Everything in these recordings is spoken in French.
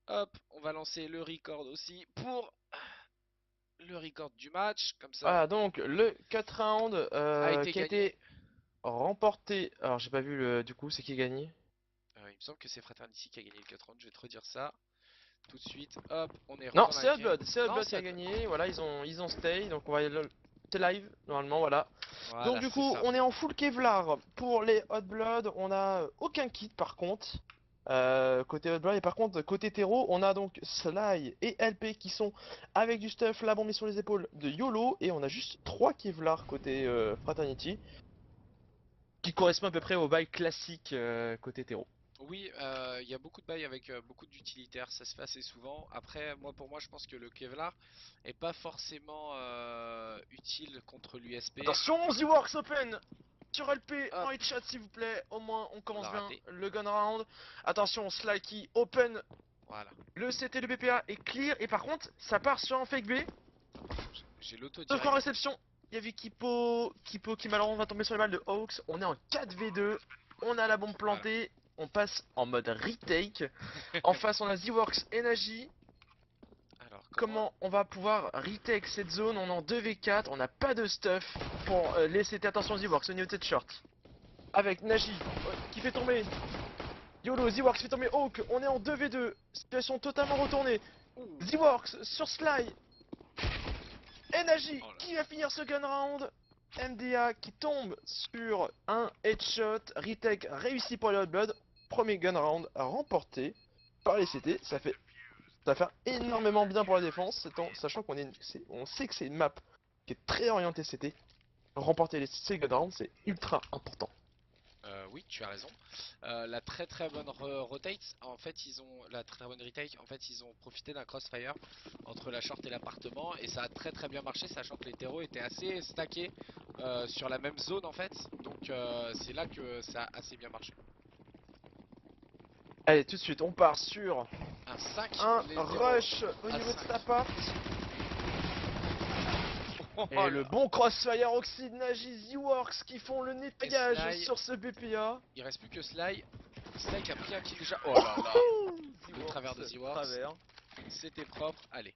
Hop, on va lancer le record aussi pour le record du match. Comme ça, Voilà, donc le 4 rounds a été qui a gagné. été remporté. Alors, j'ai pas vu du coup, c'est qui a gagné? Il me semble que c'est Fraternity qui a gagné le 4 rounds. Je vais te redire ça tout de suite. Hop, on est Non, dans la c'est game. Hotblood, c'est Non, Hotblood qui ça a doit- gagné. Voilà, ils ont stay, donc on va c'est live normalement, voilà. Donc Voilà, du c'est coup, ça. on est en full Kevlar pour les Hotblood. On a aucun kit par contre. Côté Hotblood et par contre côté Terreau, on a donc Sly et LP qui sont avec du stuff, la bombe est sur les épaules de YOLO et on a juste 3 Kevlar côté Fraternity qui correspond à peu près au bail classique côté Terreau. Oui, il y a beaucoup de bails avec beaucoup d'utilitaires, ça se fait assez souvent. Après, pour moi, je pense que le Kevlar est pas forcément utile contre l'USP. Attention, The Works Open sur LP en Hop, headshot s'il vous plaît, au moins on on commence l'a bien raté. le gun round. Attention, Sly qui open Voilà. le CT de BPA est clear et par contre ça part sur un fake B. Attends, j'ai l'auto Sauf qu'en direct. réception, il y avait Kipo qui malheureusement va tomber sur les balles de Hawks. On est en 4v2, on a la bombe Voilà. plantée, on passe en mode retake. En face on a Z-Works et Nagy. Alors, comment... Comment on va pouvoir retake cette zone? On est en 2v4, on n'a pas de stuff pour laisser attention Z-Works au niveau de cette short. Avec Nagy qui fait tomber YOLO, Z-Works fait tomber Hawk, on est en 2v2, situation totalement retournée. Ouh. Z-Works sur Sly, Energy Oh là. qui va finir ce gun round. MDA qui tombe sur un headshot. Retake réussi pour les Hot Blood. Premier gun round remporté par les CT. Ça fait énormément bien pour la défense, sachant on sait que c'est une map qui est très orientée CT. Remporter ces gun rounds, c'est ultra important. Oui, tu as raison. La très très bonne rotate, en fait, la très bonne retake, en fait, ils ont profité d'un crossfire entre la short et l'appartement et ça a très très bien marché, sachant que les terreaux étaient assez stackés sur la même zone en fait. Donc c'est là que ça a assez bien marché. Allez, tout de suite, on part sur Un 5, un les terreaux rush au à niveau de 5. cet appart. Oh Et le là. bon crossfire Oxide Nagy Z-Works qui font le Et nettoyage Sly, sur ce BPA. il reste plus que Sly. Sly qui a pris un kill déjà. Oh là là. Le travers de Z-Works, Z-Works. travers. C'était propre. Allez.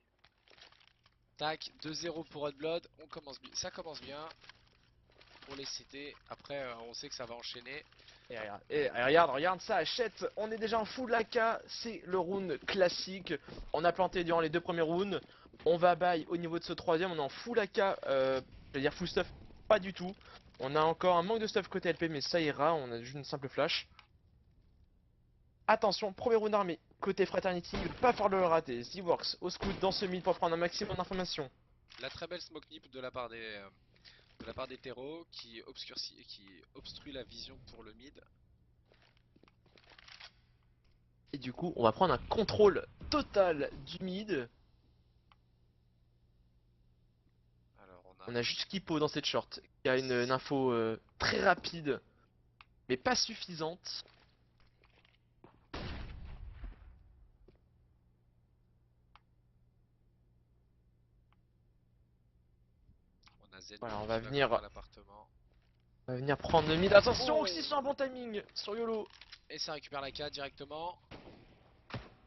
Tac, 2-0 pour Hot Blood. Ça commence bien pour les CT. Après, on sait que ça va enchaîner. Et regarde ça, Hachette, on est déjà en full AK, c'est le round classique. On a planté durant les deux premiers rounds. On va buy au niveau de ce troisième, on est en full AK, j'allais dire full stuff, pas du tout. On a encore un manque de stuff côté LP, mais ça ira, on a juste une simple flash. Attention, premier round armé, côté Fraternity, il ne va pas falloir le rater. Z-Works au scout dans ce mid pour prendre un maximum d'informations. La très belle smoke nip de la part des terreaux qui obstrue la vision pour le mid. Et du coup, on va prendre un contrôle total du mid. Alors on a On a juste Kipo dans cette short, qui a une info très rapide, mais pas suffisante. on a Voilà, Zenwood qui va venir à l'appartement. on va venir prendre le mid. Attention, Oxy Oh. sur un bon timing, sur YOLO. Et ça récupère la K directement.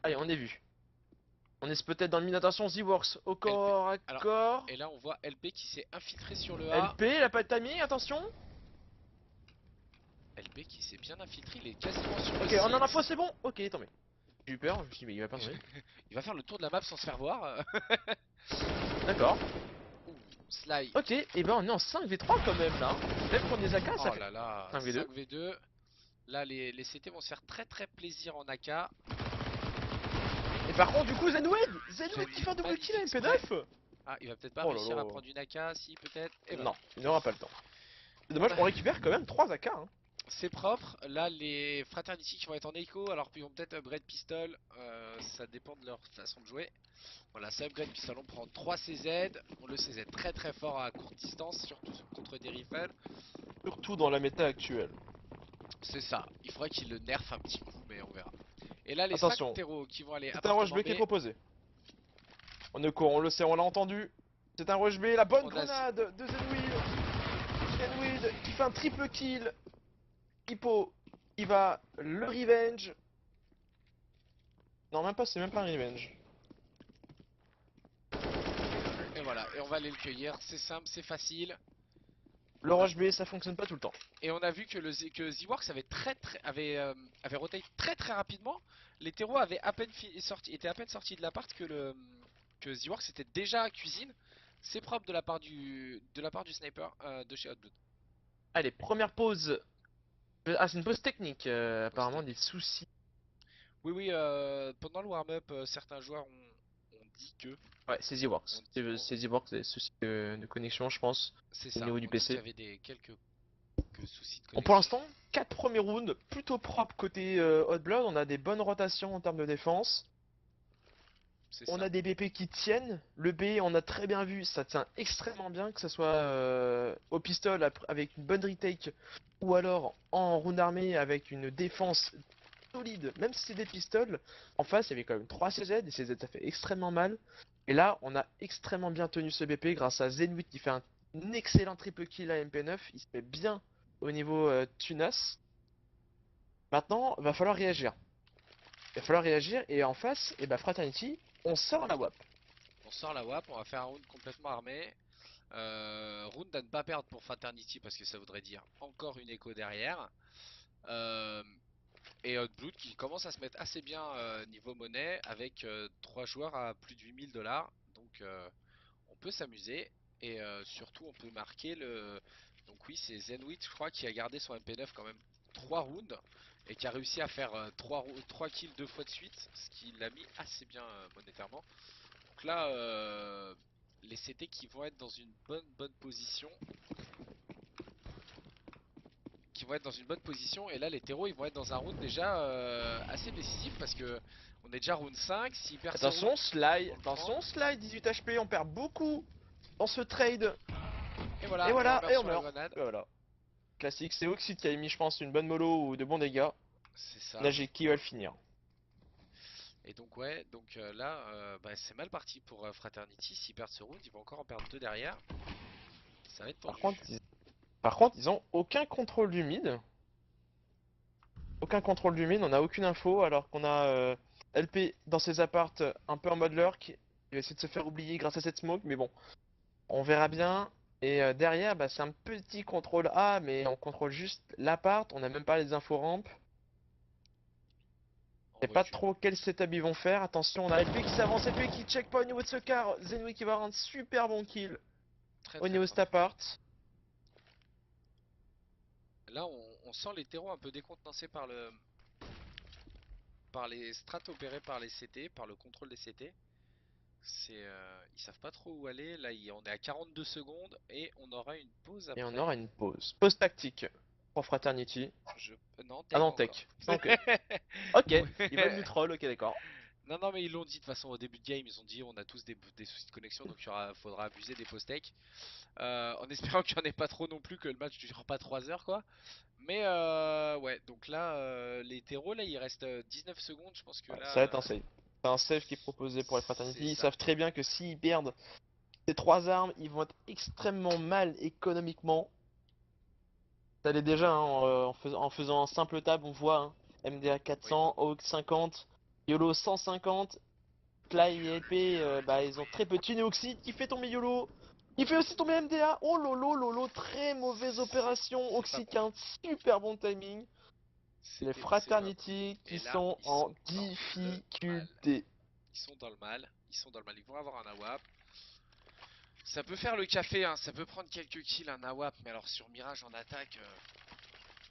Allez, on est vu. On est peut-être dans le mid. Attention, Z-Works au LP. corps à Alors, corps. et là on voit LP qui s'est infiltré sur le A. LP, il a pas de timing, attention. LP qui s'est bien infiltré, il est quasiment sur le Ok, on a l'info, site. c'est bon. Ok, tombé. J'ai eu peur, je me suis dit, mais il va pas tomber. Il va faire le tour de la map sans se faire voir. D'accord. Ouh, Sly. Ok, et ben on est en 5v3 quand même là. Même pour des AK, ça Oh fait là là, 5v2. 5v2. Là, les CT vont se faire très très plaisir en AK. Et par contre, du coup, Zenwed qui fait un double kill à Magnifique spray. MP9. Ah, il va peut-être pas Oh là réussir à là. prendre une AK, si peut-être. Et ben Non, non. il n'aura pas le temps. C'est On dommage, a... on récupère quand même 3 AK. Hein. C'est propre. Là, les Fraternity qui vont être en écho, alors ils vont peut-être upgrade pistol. Ça dépend de leur façon de jouer. Voilà, ça upgrade pistol. On prend 3 CZ. Le CZ très très fort à courte distance, surtout contre des rifles. Surtout dans la méta actuelle. C'est ça. Il faudrait qu'il le nerf un petit coup, mais on verra. Et là, les 5 Attention, terreaux qui vont aller c'est un rush appartement B qui est B. proposé. On est au courant, on le sait, on l'a entendu. C'est un rush B, la bonne On a grenade de Zenweed. Zenweed qui fait un triple kill. Hippo, il va le revenge. Non, même pas, c'est même pas un revenge. Et voilà, et on va aller le cueillir, c'est simple, c'est facile. Le Euh, rush B, ça fonctionne pas tout le temps. et on a vu que que Z-Works avait rotate très très rapidement. Les terreaux avaient à peine étaient à peine sortis de l'appart que Z-Works était déjà à cuisine. C'est propre de la part du sniper de chez Hotblood. Allez, première pause. Ah, c'est une pause technique. Post Apparemment, des technique. soucis. Oui, oui, pendant le warm-up, certains joueurs ont dit que. Ouais, c'est The-Works. On- C'est The-Works, des soucis de connexion, je pense, c'est au ça, niveau du on dit qu'il y PC. avait quelques soucis de Bon, pour connexion. l'instant, 4 premiers rounds, plutôt propres côté Hot Blood. On a des bonnes rotations en termes de défense. C'est On ça. a des BP qui tiennent. Le B, on a très bien vu, ça tient extrêmement bien, que ce soit au pistol avec une bonne retake ou alors en round armé avec une défense solide. Même si c'est des pistoles, en face il y avait quand même 3 CZ et CZ ça fait extrêmement mal. Et là, on a extrêmement bien tenu ce BP grâce à Zenwit qui fait un excellent triple kill à MP9. Il se met bien au niveau Tunas. Maintenant, va falloir réagir. Il va falloir réagir et en face, et bah Fraternity, on sort la WAP. On sort la WAP, on va faire un round complètement armé. Round à ne pas perdre pour Fraternity parce que ça voudrait dire encore une écho derrière. Euh, et Hotblood qui commence à se mettre assez bien niveau monnaie avec 3 joueurs à plus de 8 000 $. Donc on peut s'amuser et surtout on peut marquer le. Donc oui, c'est Zenwit, je crois, qui a gardé son MP9 quand même 3 rounds et qui a réussi à faire 3 kills 2 fois de suite, ce qui l'a mis assez bien monétairement. Donc là, les CT qui vont être dans une bonne position, et là les terreaux ils vont être dans un round déjà assez décisif parce que on est déjà round 5. S'ils perdent ce round, on le prend. Attention, slide, 18 HP, on perd beaucoup dans ce trade. Et Et on voilà, meurt et on sur la meurt. grenade. Et voilà. Classique, c'est Oxyd qui a mis, je pense, une bonne mollo ou de bons dégâts. C'est ça. Nagi qui va le finir. Et donc ouais, donc là, bah, c'est mal parti pour Fraternity. S'ils perdent ce round, ils vont encore en perdre deux derrière. Ça va être Par contre, tendu. ils ont aucun contrôle du mid. Aucun contrôle du mid, on n'a aucune info, alors qu'on a LP dans ses apparts un peu en mode lurk. Il va essayer de se faire oublier grâce à cette smoke, mais bon, on verra bien. Et derrière, bah, c'est un petit contrôle A, mais on contrôle juste l'appart, on n'a même pas les infos ramp. En Je sais pas recul. trop quel setup ils vont faire. Attention, on a LP qui s'avance, LP qui check pas au niveau de ce car. Zenui qui va avoir un super bon kill Très au très niveau de cet propre. appart. Là, on sent les terreaux un peu décontenancés par les strats opérés par les CT, par le contrôle des CT. Ils savent pas trop où aller. Là, on est à 42 secondes et on aura une pause Et on après. aura une pause. Pause tactique pour Fraternity. Je... Non, Ah tech non, encore. tech. Ok. Ok, ils veulent du Ouais. troll, ok d'accord. Non, non, mais ils l'ont dit de toute façon au début de game. Ils ont dit on a tous des soucis de connexion, donc faudra abuser des pauses tech. En espérant qu'il n'y en ait pas trop non plus, que le match dure pas 3 heures quoi. Mais ouais, donc là, les terreaux, là, il reste 19 secondes. Je pense que Ouais, là, ça va être un save. C'est un save qui est proposé pour les c'est Fraternity. Ils ça. savent très bien que s'ils perdent ces trois armes, ils vont être extrêmement mal économiquement. Ça l'est déjà, hein, en faisant un simple tab, on voit hein, MDA Oui. 400, Hawk 50, YOLO 150, Fly et LP, bah, ils ont très peu de thunes et Oxyd qui fait tomber YOLO. Il fait aussi tomber MDA. Oh lolo lolo, très mauvaise opération. C'est pas Oxyd bon. qui a un super bon timing. Les C'est pas bon. Fraternity Et qui là, sont ils en sont dans le mal. difficulté. Ils sont dans le mal. Ils sont dans le mal. Ils vont avoir un AWAP. Ça peut faire le café, hein. Ça peut prendre quelques kills un AWAP. Mais alors sur Mirage en attaque,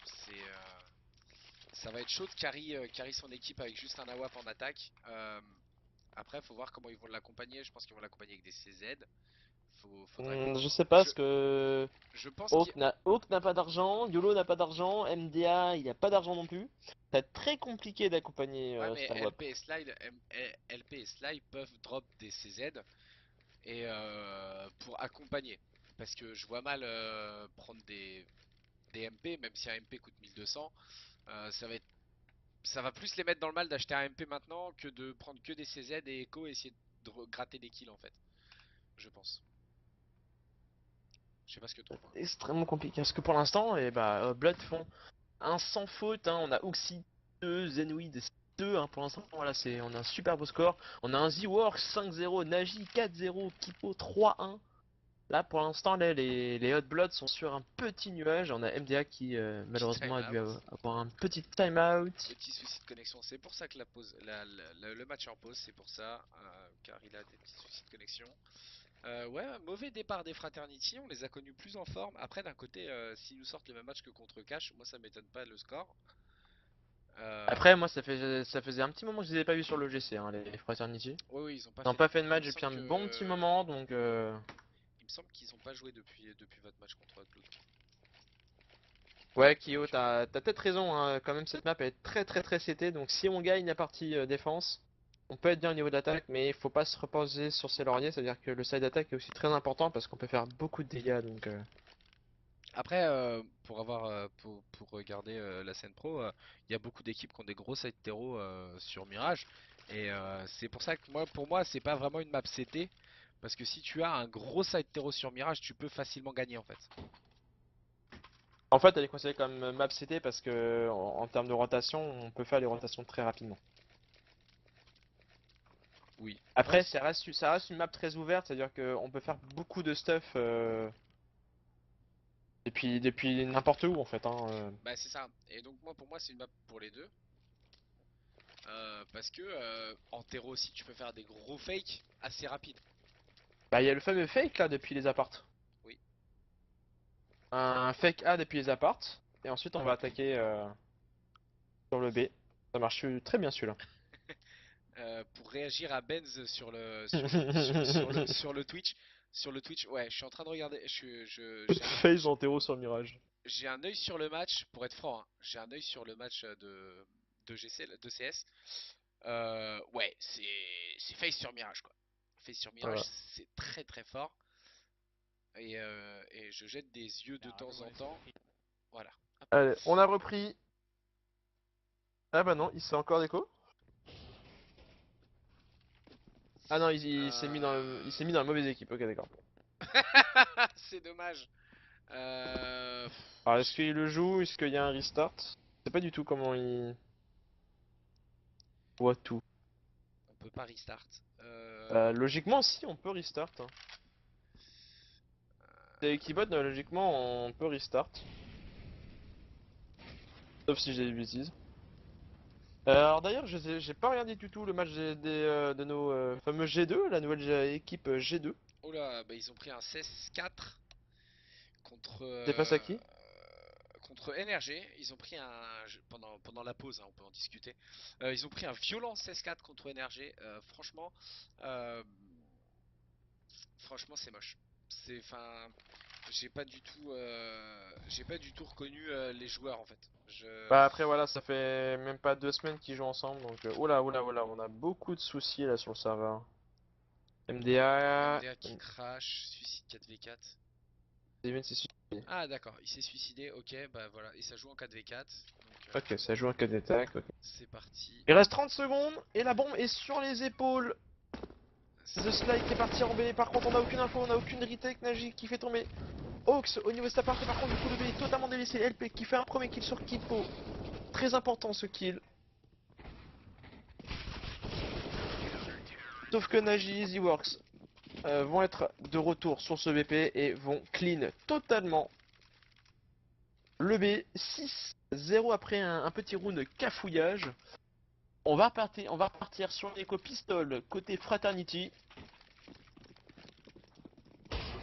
c'est ça va être chaud de carry son équipe avec juste un AWAP en attaque. Après, faut voir comment ils vont l'accompagner. Je pense qu'ils vont l'accompagner avec des CZ. Faudra que Je sais pas, je parce que je pense qu'il Hawk n'a pas d'argent, YOLO n'a pas d'argent, MDA il a pas d'argent non plus. Ça va être très compliqué d'accompagner ouais, mais Starwap. LP et Slide peuvent drop des CZ et pour accompagner. Parce que je vois mal prendre des MP, même si un MP coûte 1200, ça va être, ça va plus les mettre dans le mal d'acheter un MP maintenant que de prendre que des CZ et Echo et essayer de gratter des kills en fait. Je pense. Je sais pas ce que t'en penses. Extrêmement compliqué, parce que pour l'instant, Blood font un sans faute, hein. On a Oxy 2, Zenweed 2 hein, pour l'instant. Voilà, on a un super beau score. On a un Z-Works 5-0, Nagi 4-0, Kipo 3-1. Là, pour l'instant, les Hot Bloods sont sur un petit nuage. On a MDA qui, Petit malheureusement, a dû time-out. avoir un petit time-out. Petit souci de connexion, c'est pour ça que la pause, le match est en pause, c'est pour ça, car il a des petits soucis de connexion. Ouais, mauvais départ des Fraternity, on les a connus plus en forme. Après, d'un côté, s'ils nous sortent le même match que contre Cash, moi ça m'étonne pas le score. Euh, Après, moi, ça faisait un petit moment que je les ai pas vus sur le GC, hein, les Fraternity. ouais, oui, ils ont pas Ils n'ont fait. pas fait de Il match me depuis semble un bon petit que, moment, donc... il me semble qu'ils ont pas joué depuis votre match contre Outlook. Ouais, Kyo, t'as peut-être raison, hein. Quand même cette map elle est très CT, donc si on gagne la partie défense, on peut être bien au niveau d'attaque, mais il faut pas se reposer sur ses lauriers, c'est-à-dire que le side attack est aussi très important parce qu'on peut faire beaucoup de dégâts, donc... Après, pour regarder la scène pro, il y a beaucoup d'équipes qui ont des gros side terreaux sur Mirage. Et c'est pour ça que pour moi, c'est pas vraiment une map CT. Parce que si tu as un gros side terreau sur Mirage, tu peux facilement gagner en fait. En fait, elle est considérée comme map CT parce que en termes de rotation, on peut faire les rotations très rapidement. Oui. Ouais, Après, ça reste une map très ouverte, c'est-à-dire qu'on peut faire beaucoup de stuff depuis n'importe où en fait, hein. bah c'est ça. Et donc moi, pour moi, c'est une map pour les deux. Parce que en terreau aussi, tu peux faire des gros fakes assez rapides. Bah, il y a le fameux fake là depuis les apparts. Oui. Un fake A depuis les apparts, et ensuite on va attaquer sur le B. Ça marche très bien celui-là. Pour réagir à Benz sur le Twitch. Sur le Twitch, ouais, je suis en train de regarder. Phase en terreau sur Mirage. J'ai un œil sur le match, pour être franc, hein, j'ai un œil sur le match de GC, de CS. Ouais, c'est face sur Mirage quoi. Face sur Mirage, Voilà. c'est très fort. Et je jette des yeux de temps en temps. Voilà. Hop. Allez, on a repris. Ah bah non, il s'est encore déco. Ah non, il s'est mis il s'est mis dans la mauvaise équipe. Ok, d'accord. C'est dommage. Euh... Alors est-ce qu'il le joue? Est-ce qu'il y a un restart? Je sais pas du tout comment il voit tout. On peut pas restart. Logiquement, si, on peut restart, hein. C'est Keyboard, logiquement, on peut restart. Sauf si j'ai des bêtises. Alors d'ailleurs, j'ai pas regardé du tout le match de nos fameux G2, la nouvelle équipe G2. Oh là, bah ils ont pris un 16-4 contre C'est face à qui? contre NRG. Ils ont pris pendant la pause, hein, on peut en discuter. Ils ont pris un violent 16-4 contre NRG. Euh, franchement, c'est moche. C'est, enfin, j'ai pas du tout reconnu les joueurs en fait. Bah après voilà, ça fait même pas 2 semaines qu'ils jouent ensemble, donc oula, on a beaucoup de soucis là sur le serveur. MDA, MDA qui crash, suicide 4v4. Steven s'est suicidé. Ah d'accord, il s'est suicidé, ok, bah voilà, et ça joue en 4v4, donc Ok, ça joue un cas d'attaque, ok. c'est parti. Il reste 30 secondes et la bombe est sur les épaules C'est- de Sly qui est parti en B. Par contre, on a aucune info, on a aucune retake Nagi qui fait tomber Hawks au niveau de cette partie. Par contre, du coup, le B est totalement délaissé. LP qui fait un premier kill sur Kipo. Très important ce kill. Sauf que Nagi et EasyWorks vont être de retour sur ce BP et vont clean totalement le B 6-0 après un petit round de cafouillage. On va repartir sur l'éco pistol côté Fraternity.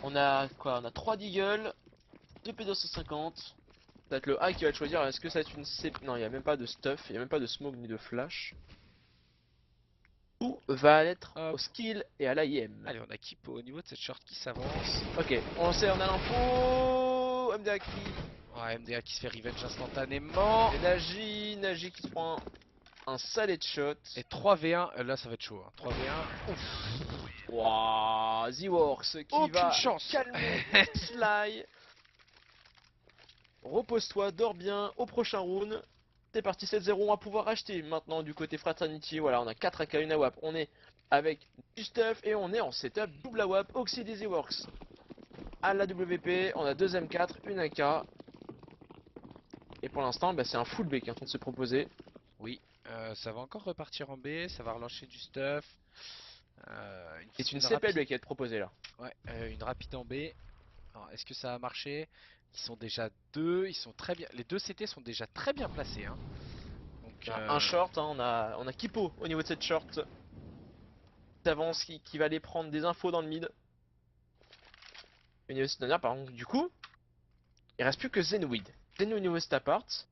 On a quoi? On a 3 Deagle, 2 P250. Ça va être le A qui va choisir. Est-ce que ça va être une C? Non, il n'y a même pas de stuff, il n'y a même pas de smoke ni de flash. Tout va être Hop. au skill et à l'AIM. Allez, on a qui au niveau de cette short qui s'avance. Ok, on sait, on a l'info. MDA qui. Ouais, MDA qui se fait revenge instantanément. Et Nagi qui se prend un sale headshot. Et 3v1, là ça va être chaud. Hein. 3v1, ouf. Wouah, Z-Works qui Aucune va chance. calmer Sly. Repose-toi, dors bien, au prochain round. C'est parti 7-0, on va pouvoir acheter maintenant du côté Fraternity. Voilà, on a 4 AK, une AWAP. On est avec du stuff et on est en setup double AWAP, Oxy Z-Works. À la WP, on a 2 M4, une AK. Et pour l'instant, bah, c'est un full B qui est en train de se proposer. Oui, Ça va encore repartir en B, ça va relancer du stuff. C'est une Rapide, CPLB qui va être proposée là. ouais, une rapide en B. Alors, est-ce que ça a marché? Ils sont déjà deux, ils sont très bien. Les deux CT sont déjà très bien placés, hein. Donc, On a un short, hein, on a Kipo au niveau de cette short. Qui avance, qui va aller prendre des infos dans le mid. Au niveau de cette dernière, par contre, du coup, il reste plus que Zenweed. Zenweed au niveau de cet appart.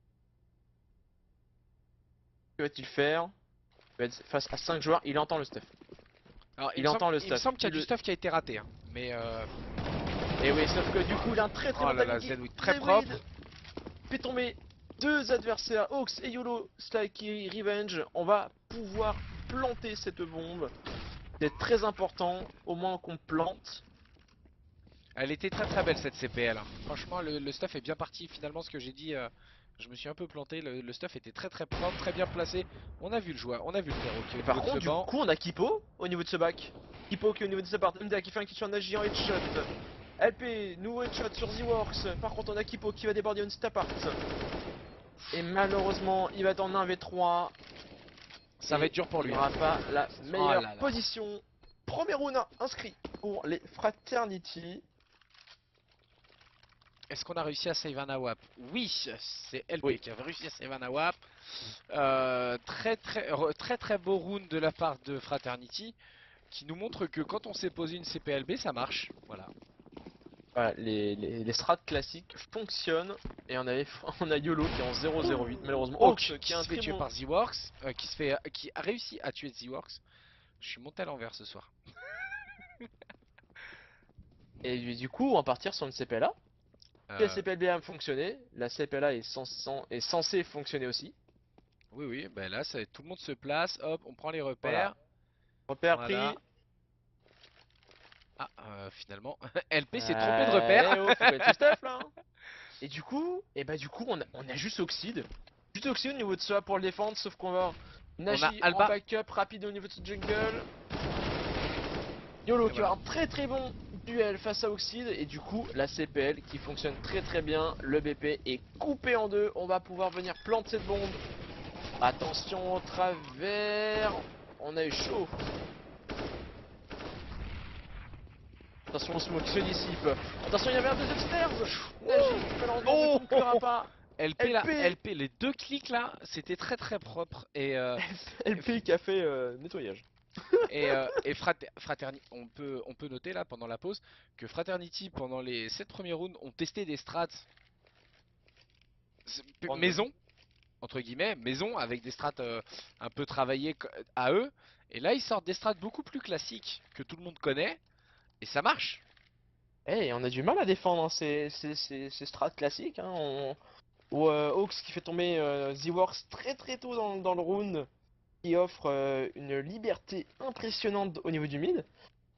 Que va-t-il faire? Il va être face à 5 joueurs, il entend le stuff. alors, Il entend le il me stuff. semble qu'il y a du stuff qui a été raté, hein. Mais Et oui, sauf que du coup, il a un très oh bon là là, timing. Zenweed très Zenweed propre. fait tomber deux adversaires, Hawks et YOLO, Stalky, Revenge. On va pouvoir planter cette bombe. C'est très important, au moins qu'on plante. Elle était très très belle cette CPL, hein. Franchement, le stuff est bien parti. Finalement, ce que j'ai dit, je me suis un peu planté. Le stuff était très très propre, très bien placé. On a vu le joueur, on a vu le terreau qui est Et au par niveau de ce contre, du banc. coup, on a Kipo au niveau de ce bac. Kipo qui est au niveau de sa part. MDA qui fait un kill sur Nagi en headshot. LP, nouveau headshot sur Z-Works. Par contre, on a Kipo qui va déborder une stapart. Et malheureusement, il va être en 1v3. Ça va Et être dur pour il lui, hein. n'aura pas la Oh meilleure là là. position. Premier round inscrit pour les Fraternity. Est-ce qu'on a réussi à save un AWAP? Oui, c'est LP Oui. qui a réussi à save un AWAP. Très très beau round de la part de Fraternity qui nous montre que quand on s'est posé une CPLB, ça marche. Voilà. Voilà, les strats classiques fonctionnent. Et on a YOLO qui est en 0-0-8. Malheureusement, Hawks Hawk qui qui a un se fait très tuer bon. par Z-Works, qui a réussi à tuer Z-Works. Je suis monté à l'envers ce soir. Et du coup, on va partir sur une CPLA. Si la Euh, CPLB a fonctionné, la CPLA est censée fonctionner aussi. oui, oui, ben là, tout le monde se place. Hop, on prend les Voilà. repères. Repère Voilà. pris. Ah, finalement, LP s'est trompé de repère. Oh, faut connaître le stuff là, hein. Et du coup, on a juste Oxide. Juste Oxide au niveau de ça pour le défendre, sauf qu'on va avoir On a Nagi en Alba. backup rapide au niveau de ce jungle. YOLO Et qui va voilà. avoir un très très bon duel face à Oxide. Et du coup, la CPL qui fonctionne très très bien. Le BP est coupé en deux. On va pouvoir venir planter cette bombe. Attention au travers. On a eu chaud. Attention au smoke se dissipe. Attention, il y avait un deuxième stairs. Nagi malheureusement ne Oh, oh, conclura oh. pas. LP là, LP LP, les deux clics là, c'était très très propre. LP qui a fait nettoyage. On peut noter là pendant la pause que Fraternity pendant les 7 premiers rounds ont testé des strats Random. maison, entre guillemets, maison avec des strats un peu travaillés à eux. Et là ils sortent des strats beaucoup plus classiques que tout le monde connaît et ça marche. Eh, on a du mal à défendre hein, ces strats classiques. Hein. Ou Hawks qui fait tomber Z-Works très très tôt dans le round, qui offre une liberté impressionnante au niveau du mid.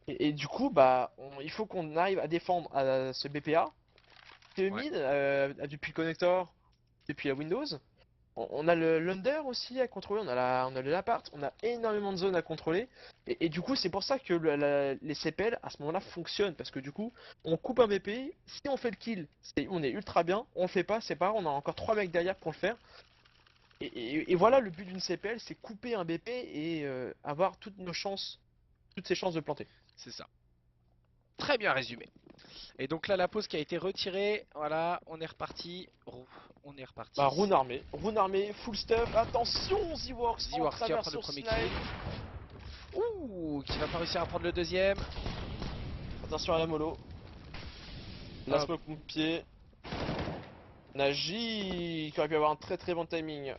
Et du coup, bah, il faut qu'on arrive à défendre ce BPA. Ce Ouais. mid, depuis le connector, depuis la Windows. On a le l'under aussi à contrôler, on a le l'appart, on a énormément de zones à contrôler. Et du coup, c'est pour ça que les CPL à ce moment-là fonctionnent. Parce que du coup, on coupe un BP, si on fait le kill, on est ultra bien. On le fait pas, c'est pas grave, on a encore 3 mecs derrière pour le faire. Et voilà, le but d'une CPL, c'est couper un BP et avoir toutes nos chances, toutes ses chances de planter. C'est ça. Très bien résumé. Et donc là la pause qui a été retirée, voilà, on est reparti. On est Bah, reparti. rune armée, full stuff, attention, Z-Works en Z-Works qui va travers prendre le sur premier Snipe. kill. Ouh, qui va pas réussir à prendre le deuxième. Attention à la mollo, la Hop. smoke mon pied. Nagi qui aurait pu avoir un très très bon timing.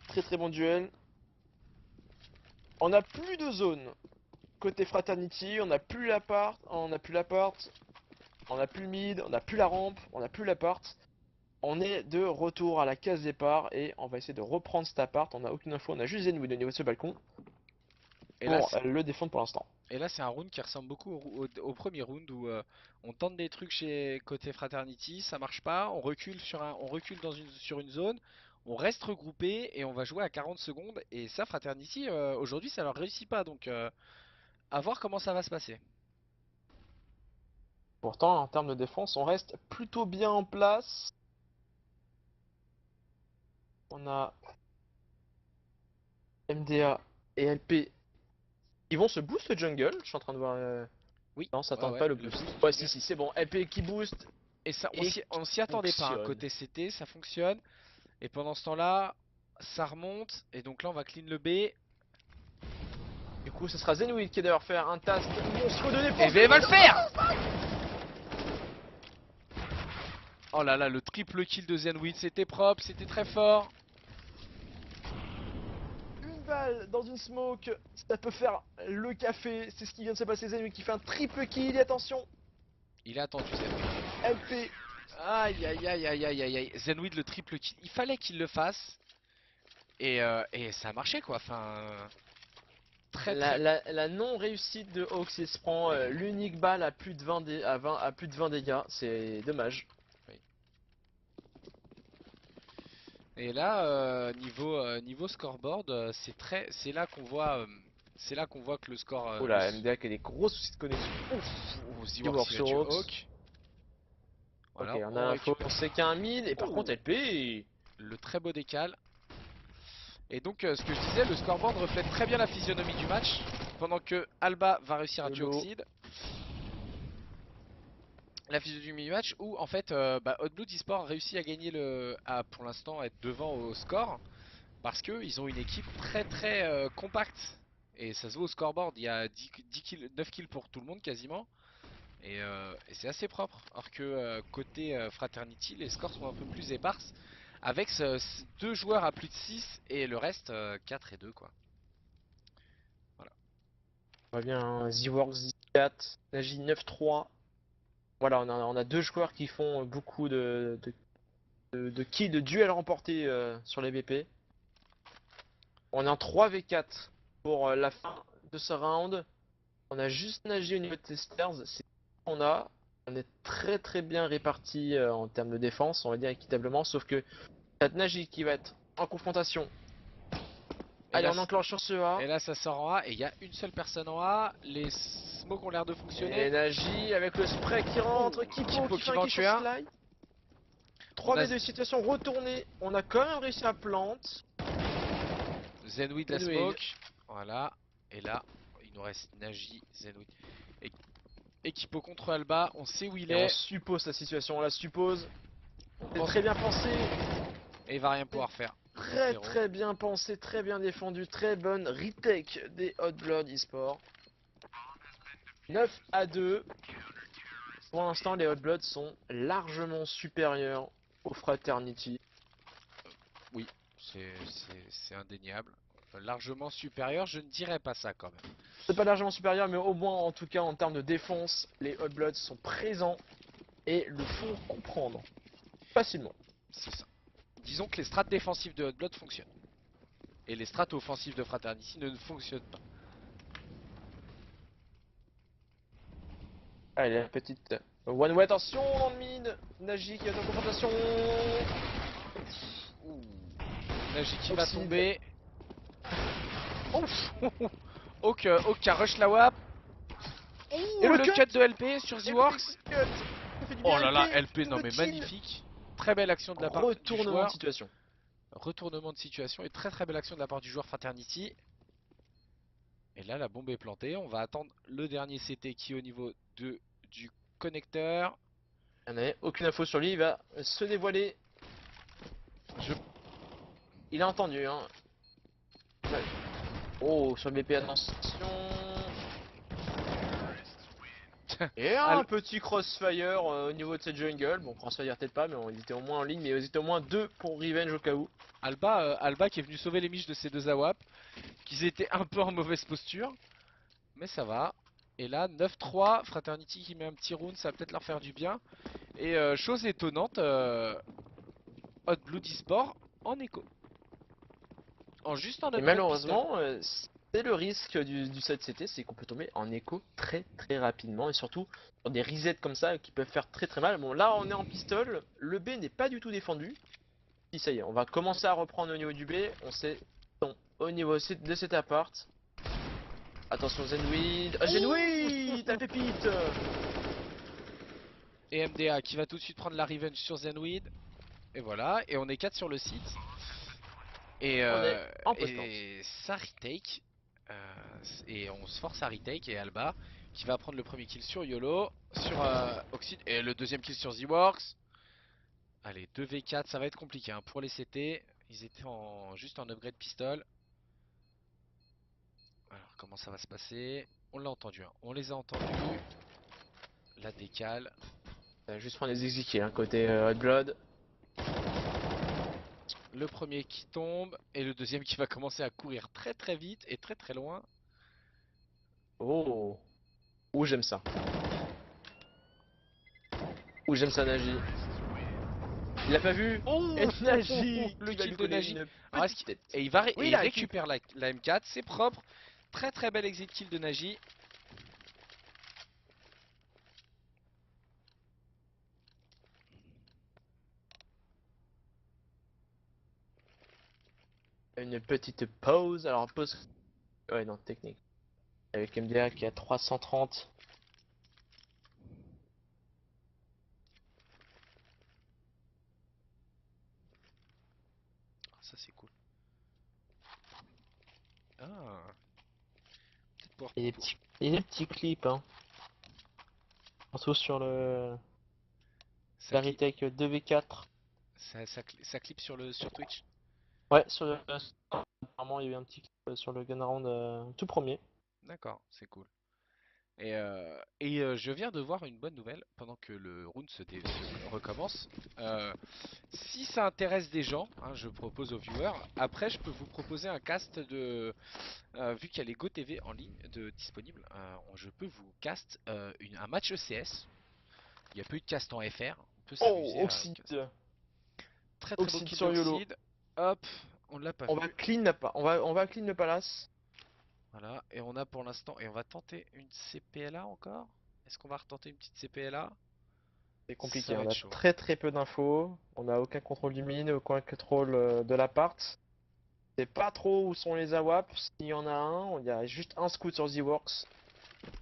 Très très bon duel. On n'a plus de zone. Côté Fraternity, on n'a plus l'appart, on n'a plus le mid, on n'a plus la rampe, on n'a plus l'appart. On est de retour à la case départ et on va essayer de reprendre cet appart. On n'a aucune info, on a juste Zenwood au niveau de ce balcon Et là, pour le défendre pour l'instant. Et là, c'est un round qui ressemble beaucoup au premier round où on tente des trucs chez côté Fraternity, ça marche pas, on recule sur une zone, on reste regroupé et on va jouer à 40 secondes. Et ça, Fraternity, aujourd'hui, ça leur réussit pas. Donc, à voir comment ça va se passer. Pourtant, en termes de défense, on reste plutôt bien en place. On a MDA et LP. Ils vont se boost le jungle, je suis en train de voir. Oui, Non, ça ouais, tente ouais, pas le le boost. boost Ouais, jungle. si, c'est bon. LP qui boost Et ça, et on qui s'y attendait pas, hein. fonctionne. Côté CT, ça fonctionne. Et pendant ce temps-là, ça remonte. Et donc là, on va clean le B. Du coup, ce sera Zenwid qui va devoir faire un task monstrueux de Et défense. V va le faire! Oh là là, le triple kill de Zenwid, c'était propre, c'était très fort. Une balle dans une smoke, ça peut faire le café. C'est ce qui vient de se passer. Zenwid qui fait un triple kill. Et attention, Il a attendu Zenwid. LP. Aïe aïe aïe aïe aïe aïe aïe. Zenwid le triple kill. Il fallait qu'il le fasse. Et ça a marché quoi. Enfin, très très. La non-réussite de Hawks, il se prend l'unique balle à plus de 20, à plus de 20 dégâts. C'est dommage. Oui. Et là, niveau scoreboard, c'est là qu'on voit, que le score, Oh là, MDA qui a des gros soucis de connexion. Ouf. The-Works, il a tué Hawk. Ok, Voilà, on a on l'info, récupère on sait qu'il y a un mid, et par contre LP. le très beau décal. Et donc, ce que je disais, le scoreboard reflète très bien la physionomie du match. Pendant que Alba va réussir à tuer Solo. Oxide. La physionomie du match où en fait Hot Blood Esport a réussi à gagner pour l'instant être devant au score. Parce qu'ils ont une équipe très très compacte. Et ça se voit au scoreboard, il y a 10 kills, 9 kills pour tout le monde quasiment. Et c'est assez propre. Alors que côté Fraternity, les scores sont un peu plus éparses. Avec deux joueurs à plus de 6 et le reste 4 et 2 quoi. Voilà. On va bien, The-Works 4, Nagi 9-3. Voilà, on a deux joueurs qui font beaucoup de kills, de duels remportés sur les BP. On est en 3v4 pour la fin de ce round. On a juste Nagi au niveau de testers, c'est ce qu'on a. On est très très bien répartis en termes de défense, on va dire équitablement, sauf que t'as Nagi qui va être en confrontation. Et Allez, là, on enclenche sur ce A. et là ça sort en A et il y a une seule personne en A. Les smokes ont l'air de Et fonctionner. Nagi avec le spray qui rentre, Kipo Kipo qui qui fait un va en kill sur tuer un. Sly. On a 3v2 situation retournée, on a quand même réussi à plante. Zenwid la Zenwid. smoke. Voilà. Et là, il nous reste Nagi, Zenwid. Et Kipo contre Alba. On sait où il Et on est. suppose la situation, on la suppose. On C'est pense... très bien pensé, Et il va rien pouvoir faire. très 9-0. très bien pensé, très bien défendu, très bonne retake des Hot Blood eSports. 9-2. Pour l'instant, les Hot Bloods sont largement supérieurs aux Fraternity. Oui, c'est indéniable. Largement supérieur, je ne dirais pas ça quand même. C'est pas largement supérieur, mais au moins en tout cas en termes de défense, les Hot Bloods sont présents et le font comprendre facilement. C'est ça. Disons que les strats défensifs de Hot Blood fonctionnent. Et les strats offensifs de Fraternity ne fonctionnent pas. Allez, la petite one way, attention dans le mid. Nagi qui est en confrontation. Ouh. Nagi qui va Oxide. tomber. Ouf. Hawk qui a rush la WAP. Et Ouh, le cut de LP sur The-Works. Oh là là, LP, non mais magnifique. Très belle action de la part du Retournement de joueur. situation. Retournement de situation et très très belle action de la part du joueur Fraternity. Et là la bombe est plantée. On va attendre le dernier CT qui est au niveau du connecteur. Il n'y en a aucune info sur lui, il va se dévoiler. Il a entendu, hein. Ouais. Oh, sur le BP, attention. Et un petit crossfire au niveau de cette jungle. Bon, crossfire peut-être pas, mais ils étaient au moins en ligne, mais ils étaient au moins deux pour revenge au cas où. Alba qui est venu sauver les miches de ces deux AWAP. Qu'ils étaient un peu en mauvaise posture. Mais ça va. Et là, 9-3, Fraternity qui met un petit round, ça va peut-être leur faire du bien. Et chose étonnante, Hot Blood eSport en écho. Juste en Et upgrade pistol. malheureusement, c'est le risque du 7CT, c'est qu'on peut tomber en écho très très rapidement. Et surtout, sur des resets comme ça qui peuvent faire très très mal. Bon, là on est en pistol, le B n'est pas du tout défendu. Si ça y est, on va commencer à reprendre au niveau du B. On sait, bon, au niveau de cet appart. Attention Zenwid. Zenwid, la pépite. Et MDA qui va tout de suite prendre la revenge sur Zenweed. Et voilà, et on est 4 sur le site. Et, On est en post-plant. et ça retake. Et on se force à retake. Et Alba qui va prendre le premier kill sur YOLO, sur Oxide. Et le deuxième kill sur Z-Works. Allez, 2v4, ça va être compliqué hein, pour les CT. Ils étaient juste en upgrade pistol. Alors, comment ça va se passer? On l'a entendu, hein. On les a entendus. La décale. Juste prendre les exécutés, hein, côté Hot Blood. Le premier qui tombe. Et le deuxième qui va commencer à courir très très vite et très très loin. Oh. Ouh, j'aime ça. Ouh, j'aime ça, Nagi. Il a pas vu. Oh, Et Nagi le qui va kill lui de coller Nagi. une Alors, petite tête. et Oui, il là, récupère la M4. C'est propre. Très très bel exit kill de Nagi. une petite pause. Alors, pause. Ouais, non, technique. Avec MDA qui a 330. Ah, ça c'est cool. Ah. Peut-être pouvoir Il y a des petits clips, hein. Surtout sur le. ça La clip, retake 2v4. ça clip sur Twitch. Ouais, sur le. Apparemment, il y a eu un petit clip sur le Gun Round tout premier. D'accord, c'est cool. Je viens de voir une bonne nouvelle pendant que le round se recommence. Si ça intéresse des gens, hein, je propose aux viewers. Après, je peux vous proposer un cast de. Vu qu'il y a les GoTV en ligne disponibles, je peux vous cast un match ECS. Il n'y a pas eu de cast en FR. On peut Oh, s'amuser à cast. Oxide. Très très beau Oxide kill sur YOLO. d'Oxide. Hop, on l'a pas On va vu. clean on va clean le palace. Voilà, et on a pour l'instant. Et on va tenter une CPLA encore. Est-ce qu'on va retenter une petite CPLA? C'est Ça compliqué, va on être a chaud. très peu d'infos. On n'a aucun contrôle du mine, aucun contrôle de l'appart. C'est pas trop où sont les AWAP. S'il y en a un, il y a juste un scout sur Z-Works.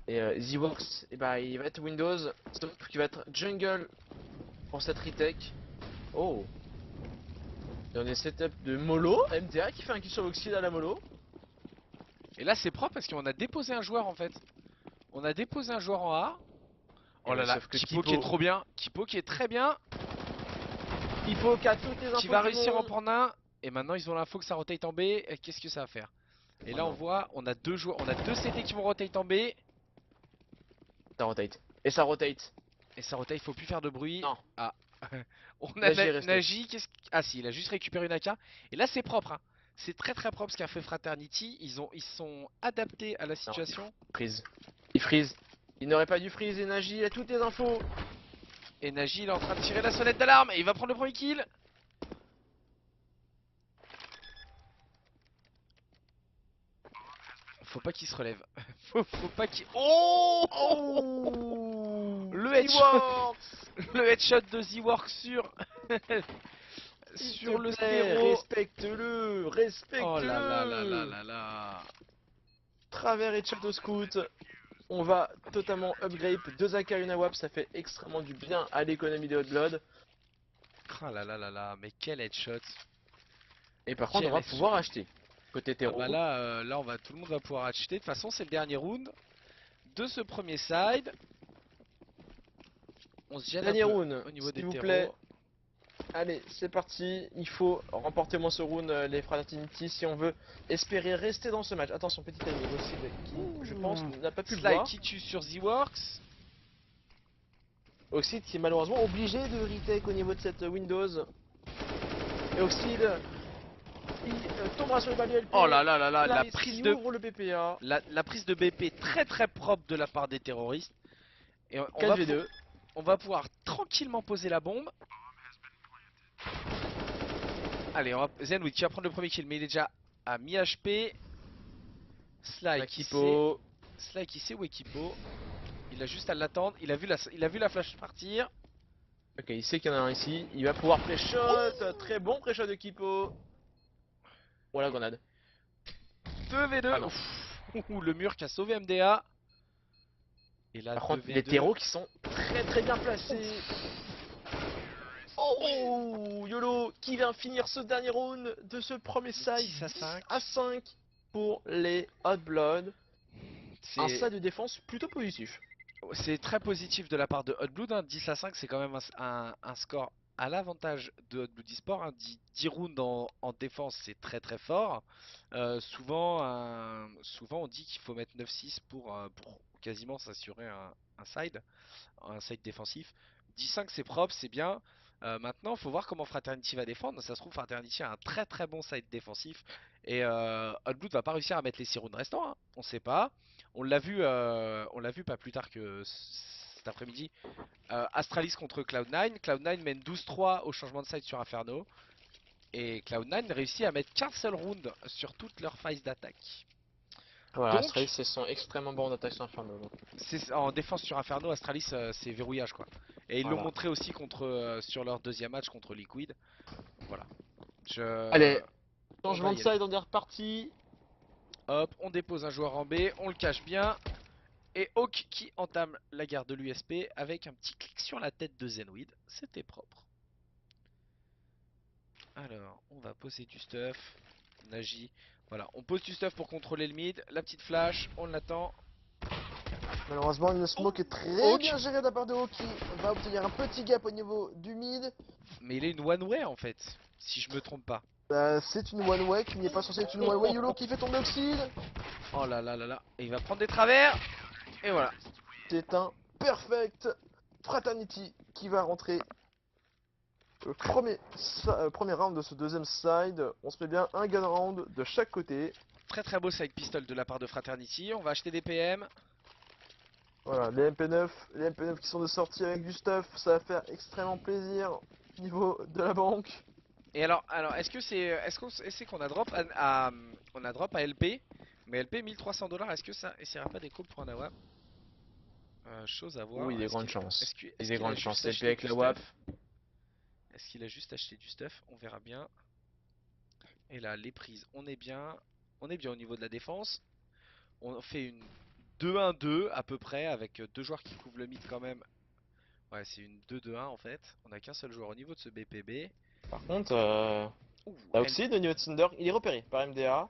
Et Z-Works, eh ben, il va être Windows, sauf qu'il va être Jungle pour cette retake. Oh! Et on est setup de Molo, MTA qui fait un kill sur l'Oxide à la Molo. Et là, c'est propre parce qu'on a déposé un joueur en fait. On a déposé un joueur en A. Et Oh là ouais, là, sauf que Kipo qui est Kipo, trop bien. Kipo qui est très bien. Kipo qui a toutes les Qui infos va du réussir à en monde. prendre un. Et maintenant, ils ont l'info que ça rotate en B. Et qu'est-ce que ça va faire? Et Oh là, on non, voit, on a deux joueurs, on a deux CT qui vont rotate en B. ça rotate. Et ça rotate. Et ça rotate, il faut plus faire de bruit. Non, Ah. On a Nagi est resté. Nagi, ah si, il a juste récupéré une AK. Et là, c'est propre, hein. C'est très très propre ce qu'a fait Fraternity. Ils sont adaptés à la Non, situation. il freeze. Il freeze. Il n'aurait pas dû freeze, et Nagi, il a toutes les infos. Et Nagi, il est en train de tirer la sonnette d'alarme. Et il va prendre le premier kill. Faut pas qu'il se relève. Faut pas qu'il. Oh, Oh! le headshot, Z-Works! le headshot de Z-Work S'il sur te le plaît, stéro. respecte-le, Oh là là là là respecte-le. là là. Travers et Shadow Scout, on va totalement upgrade 2 AK et une AWAP, ça fait extrêmement du bien à l'économie de Hot Blood. Oh là là là là, mais quel headshot. Et par contre, on Quel va headshot. pouvoir acheter. Côté Ah bah terreau, là, tout le monde va pouvoir acheter. De toute façon, c'est le dernier round de ce premier side. On se gêne un dernier peu round, au niveau des s'il vous plaît. terreaux. Allez, c'est parti. Il faut remporter moins ce round, les Fraternity, si on veut espérer rester dans ce match. Attention, petit timing aussi, qui, je pense, Ouh. n'a pas pu le Sly voir. qui tue sur Z-Works. Oxide qui est malheureusement obligé de retake au niveau de cette Windows. Et Oxide, il tombera sur le bas du LP. Oh là là là là, Slice qui ouvre le PPA. la prise de BP très très propre de la part des terroristes. Et 4v2. on va pouvoir tranquillement poser la bombe. Allez, Zenwood qui va prendre le premier kill, mais il est déjà à mi-HP. Kipo. Sly qui sait où est Kipo. Il a juste à l'attendre. Il a vu la flash partir. Ok, il sait qu'il y en a un ici. Il va pouvoir pré-shot. Très bon pré-shot de Kipo. Voilà, grenade. 2v2. Ah non. Ouh, le mur qui a sauvé MDA. Et là, Par contre, les 2v2. terreaux qui sont très bien placés. Oh, YOLO qui vient finir ce dernier round de ce premier side 10 à 5. à 5 pour les Hot Blood. Un C'est side de défense plutôt positif. c'est très positif de la part de Hot Blood, hein. 10 à 5, c'est quand même un score à l'avantage de Hot Blood eSport, hein. 10 rounds en défense, c'est très très fort. Souvent on dit qu'il faut mettre 9-6 pour quasiment s'assurer un side défensif. 10-5 c'est propre, c'est bien. Maintenant, il faut voir comment Fraternity va défendre. Ça se trouve, Fraternity a un très très bon side défensif. Et Hot Blood va pas réussir à mettre les 6 rounds restants, hein. On sait pas. On l'a vu pas plus tard que cet après-midi. Astralis contre Cloud9. Cloud9 mène 12-3 au changement de side sur Inferno. Et Cloud9 réussit à mettre qu'un seul round sur toutes leurs phases d'attaque. Voilà, Astralis, Donc, c'est son extrêmement bon en attaque sur Inferno. Donc. c'est en défense sur Inferno, Astralis c'est verrouillage quoi. Et ils l'ont Voilà. montré aussi sur leur deuxième match contre Liquid. Voilà. Allez, On va changement de y aller. side, on est reparti. Hop, on dépose un joueur en B, on le cache bien. Et Hawk qui entame la guerre de l'USP avec un petit clic sur la tête de Zenweed. C'était propre. Alors, on va poser du stuff. Nagi. Voilà, on pose du stuff pour contrôler le mid. La petite flash, on l'attend. Malheureusement, une smoke est très Hawk. bien gérée de la part de Hawk qui va obtenir un petit gap au niveau du mid. Mais il est une one way en fait, si je me trompe pas. C'est une one way qui n'est pas censée être une one way. YOLO qui fait tomber Oxide. Oh là là là là. Et il va prendre des travers. Et voilà. C'est un perfect Fraternity qui va rentrer le premier round de ce deuxième side. On se fait bien un gun round de chaque côté. Très très beau side pistol de la part de Fraternity. On va acheter des PM. Voilà, les MP9 qui sont de sortie avec du stuff, ça va faire extrêmement plaisir au niveau de la banque. Et alors est-ce qu'on a drop on a drop à LP, mais LP 1300 $, est-ce que ça essaiera pas des calls pour un AWAP? Chose à Oui, voir. il y a grandes chances. Il y a des Qu'il a grandes juste chances. LP acheté avec du la WAP. stuff? Est-ce qu'il a juste acheté du stuff? On verra bien. Et là, les prises, on est bien au niveau de la défense. On fait une 2-1-2 à peu près avec deux joueurs qui couvrent le mid quand même. Ouais, c'est une 2-2-1 en fait. On a qu'un seul joueur au niveau de ce BPB. Par contre, Ouh, t'as Oxide au niveau de Thunder, il est repéré par MDA.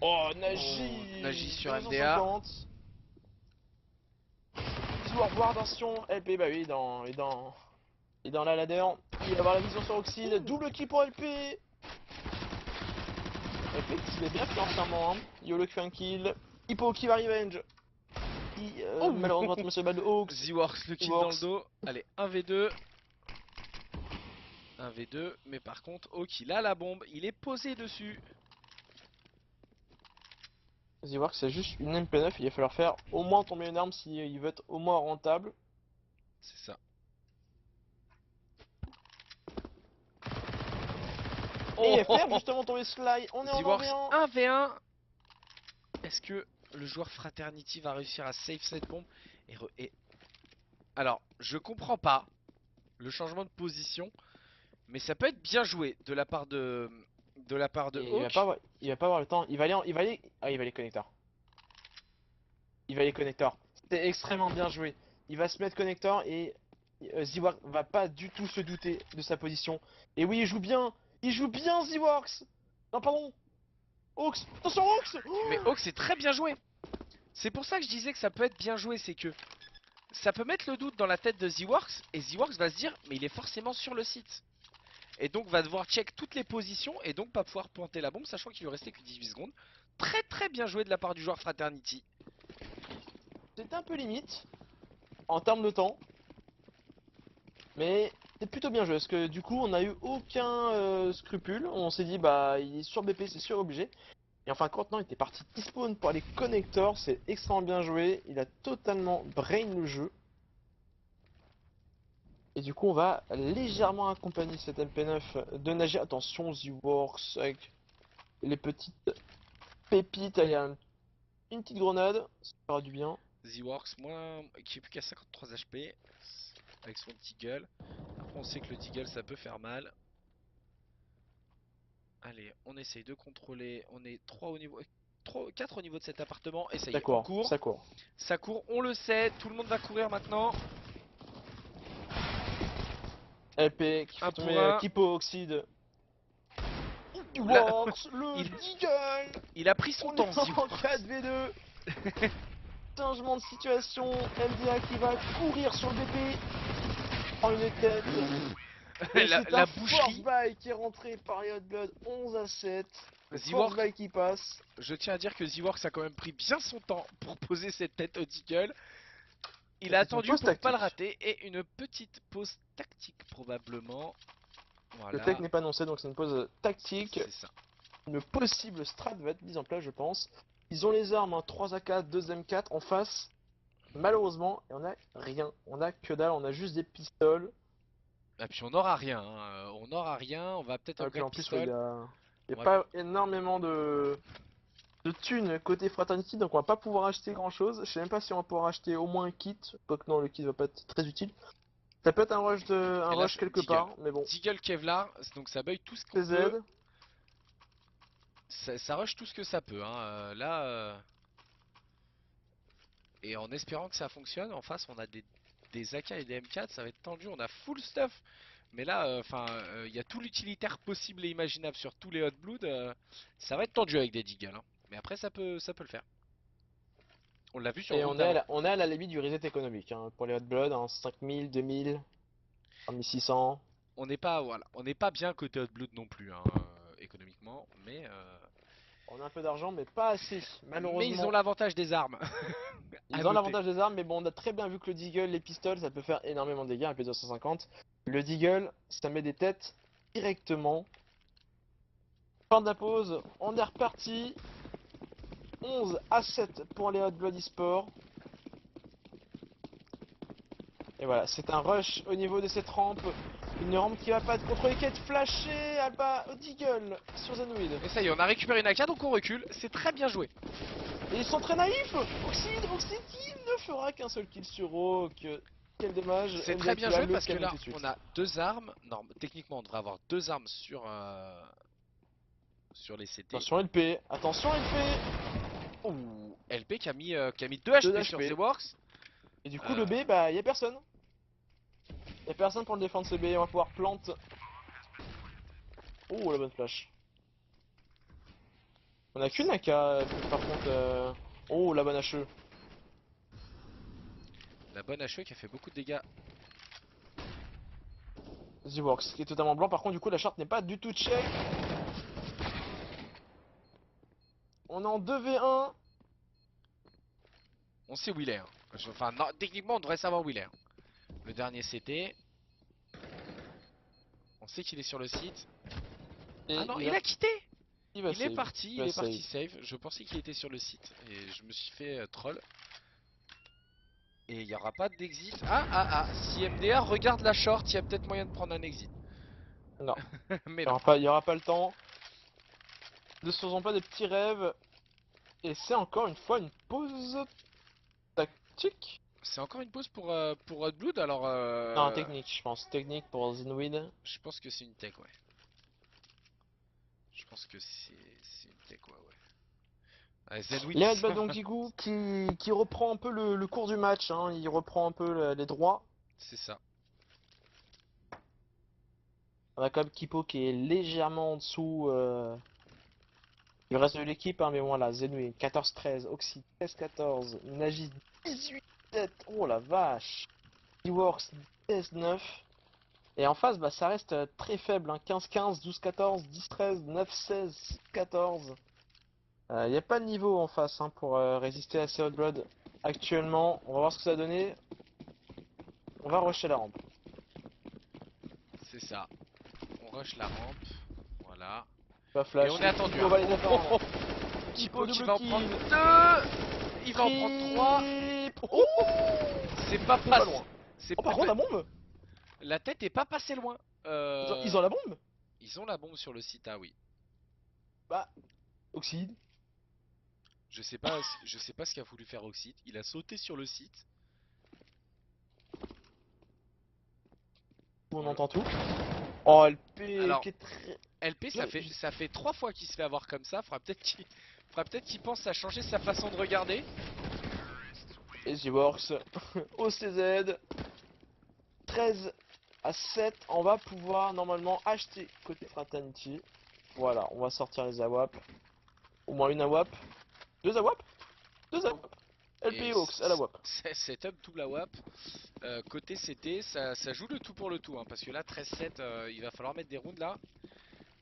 Oh, oh, Nagi Nagi sur 250. Joueur voir attention, LP, bah oui, il est dans la ladder. Il va avoir la vision sur Oxide. Double kill pour LP. LP qui est bien financièrement. Hein. YOLO qui fait un kill. Hippo qui va revenge. Qui Oh malheureusement tombe sur le bas de Hawks. Z-Works le kill dans le dos. Allez, 1v2. 1v2. Mais par contre, Hawk il a la bombe. Il est posé dessus. Z-Works c'est juste une MP9. Il va falloir faire au moins tomber une arme s'il veut être au moins rentable. C'est ça. Et Oh, faire justement tomber Sly. On est en Z-Works 1v1. 1v1. Est-ce que le joueur Fraternity va réussir à save cette bombe Alors, je comprends pas le changement de position, mais ça peut être bien joué de la part de Et Hawk. il va pas avoir le temps. Ah, il va aller connecteur. Il va aller connecteur. C'était extrêmement bien joué. Il va se mettre connecteur et Z-Works va pas du tout se douter de sa position. Et oui, il joue bien. Il joue bien Z-Works. Non, pardon. Hawks. Attention, Hawks. Mais Hawk c'est très bien joué. C'est pour ça que je disais que ça peut être bien joué, c'est que ça peut mettre le doute dans la tête de Z-Works et Z-Works va se dire mais il est forcément sur le site. Et donc va devoir check toutes les positions et donc pas pouvoir planter la bombe sachant qu'il lui restait que 18 secondes. Très très bien joué de la part du joueur Fraternity. C'était un peu limite en termes de temps. Mais c'est plutôt bien joué parce que du coup on n'a eu aucun scrupule. On s'est dit bah il est sur BP, c'est sûr obligé. Et enfin quand il était parti despawn pour aller connector, c'est extrêmement bien joué. Il a totalement brain le jeu. Et du coup on va légèrement accompagner cette MP9 de Nagi. Attention Z-Works avec les petites pépites. Allez, une petite grenade, ça fera du bien. Z-Works qui est plus qu'à 53 HP avec son Deagle. Après on sait que le Deagle ça peut faire mal. Allez, on essaye de contrôler. On est 3 au niveau 4 au niveau de cet appartement et ça y Ça est, on court, court. ça court. Ça court, on le sait, tout le monde va courir maintenant. LP qui Un fait pour tomber un. Kipo Oxide. Là, Works, le il, Deagle. il a pris son On temps, est en Ziworks. 4v2. Changement de situation. MDA qui va courir sur le BP. En une tête. Et c'est La un force boucherie. buy qui est rentré par Riot Blood 11-7. Le force Ziworks, buy qui passe. je tiens à dire que Ziworks a quand même pris bien son temps pour poser cette tête au Deagle. Il a C'est une attendu pause pour pas le tactique. rater et une petite pause tactique probablement. Le tech Voilà, n'est pas annoncé donc c'est une pause tactique. c'est ça. Une possible strat va être mise en place je pense. Ils ont les armes, hein, 3 AK, 2 M4 en face. Malheureusement, et on a rien. On a que dalle, on a juste des pistoles. Et puis on n'aura rien, hein. On n'aura rien, on va peut-être Et puis upgrade en plus, ouais, pistol. y a On va... pas énormément de thunes côté Fraternity, donc on va pas pouvoir acheter grand chose. Je sais même pas si on va pouvoir acheter au moins un kit. Quoique non, le kit va pas être très utile. Ça peut être un Et là, rush quelque Deagle. part, mais bon. Deagle Kevlar, donc ça bug tout ce qu'on peut. CZ, Ça rush tout ce que ça peut, hein. Et en espérant que ça fonctionne, en face on a des AK et des M4, ça va être tendu, on a full stuff. Mais là, enfin, il y a tout l'utilitaire possible et imaginable sur tous les Hot Blood. Ça va être tendu avec des Deagle, hein. Mais après ça peut le faire. On l'a vu sur et route avant. on est à la limite du reset économique hein, pour les Hot Blood, hein, 5000, 2000, 3600. On n'est pas, voilà, on n'est pas bien côté Hot Blood non plus, hein, économiquement, On a un peu d'argent, mais pas assez, mais ils ont malheureusement. l'avantage des armes, à Ils ont noter. l'avantage des armes, mais bon, on a très bien vu que le Deagle, les pistoles, ça peut faire énormément de dégâts, un P250. Le Deagle, ça met des têtes directement. Fin de la pause, on est reparti. 11-7 pour les Hot Blood eSport. Et voilà, c'est un rush au niveau de cette rampe. Une rampe qui va pas être contrôlée, qui va être flashée. Alba Deagle sur Zenweed. Et ça y est, on a récupéré une AK, donc on recule. C'est très bien joué. Et ils sont très naïfs. Oxide qui ne fera qu'un seul kill sur Rock. Quel dommage. C'est MDA très qui bien va joué le parce que calmer là, tout de suite. on a deux armes. Non, techniquement, on devrait avoir deux armes sur les CT. Attention LP, attention LP. Ouh, LP qui a mis 2 2 HP sur The HP. Works. Et du coup le Euh, B, bah y a personne. Y a personne pour le défendre ce B, on va pouvoir plante. Oh la bonne flash. On a qu'une AK par contre. Oh la bonne HE. la bonne HE qui a fait beaucoup de dégâts. The Works qui est totalement blanc. Par contre du coup la charte n'est pas du tout check. On est en 2v1. On sait où il est, hein. Enfin, non, techniquement, on devrait savoir où il est, hein. Le dernier CT. On sait qu'il est sur le site. Ah Et non, il a quitté! il va Il est save. parti, Il il va est parti save. save. Je pensais qu'il était sur le site et je me suis fait troll. Et il n'y aura pas d'exit. Si MDR regarde la short, il y a peut-être moyen de prendre un exit. Non, Mais non. il y aura pas le temps. Ne se faisons pas des petits rêves. Et c'est encore une fois une pause tactique. C'est encore une pause pour Hot Blood, alors Non, technique, je pense. Technique pour Zenweed. je pense que c'est une tech, ouais. Je pense que c'est une tech, ouais, ouais. Ah, Zenwit, Léa Bad donc du coup qui reprend un peu le cours du match, hein. Il reprend un peu les droits. c'est ça. On a quand même Kipo qui est légèrement en dessous du reste de l'équipe, hein, mais voilà, Zenweed 14-13, Oxy 13-14, Nagi 18-7, oh la vache, Works 16-9. Et en face, bah, ça reste très faible, hein, 15-15, 12-14, 10-13, 9-16, 6-14. Il n'y a pas de niveau en face hein, pour résister à ces Hot Blood actuellement. On va voir ce que ça va donner. On va rusher la rampe. C'est ça. On rush la rampe. Voilà. Pas Et flash. on est attendu, Kipo hein. va les attendre. Kipo qui double va en kill. prendre 2. Il va en prendre 3. Oh, C'est pas c'est pas passé. loin. C'est Oh, par contre, la bombe. La tête est pas passée loin. Ils ont la bombe. Ils ont la bombe sur le site, ah oui. Bah, Oxide. Je sais pas ce qu'a voulu faire Oxide. Il a sauté sur le site. On entend tout. Oh, LP Alors, qui est très. LP, ça fait 3 fois qu'il se fait avoir comme ça. Faudra peut-être qu'il pense à changer sa façon de regarder. Et The Works. OCZ. 13 à 7, on va pouvoir normalement acheter côté Fraternity. Voilà, on va sortir les AWAP. Au moins une AWAP. Deux AWAP. Deux AWAP. LP Hawks à la WAP. Setup double AWAP. Côté CT, ça joue le tout pour le tout. Hein, parce que là, 13-7, il va falloir mettre des rounds là.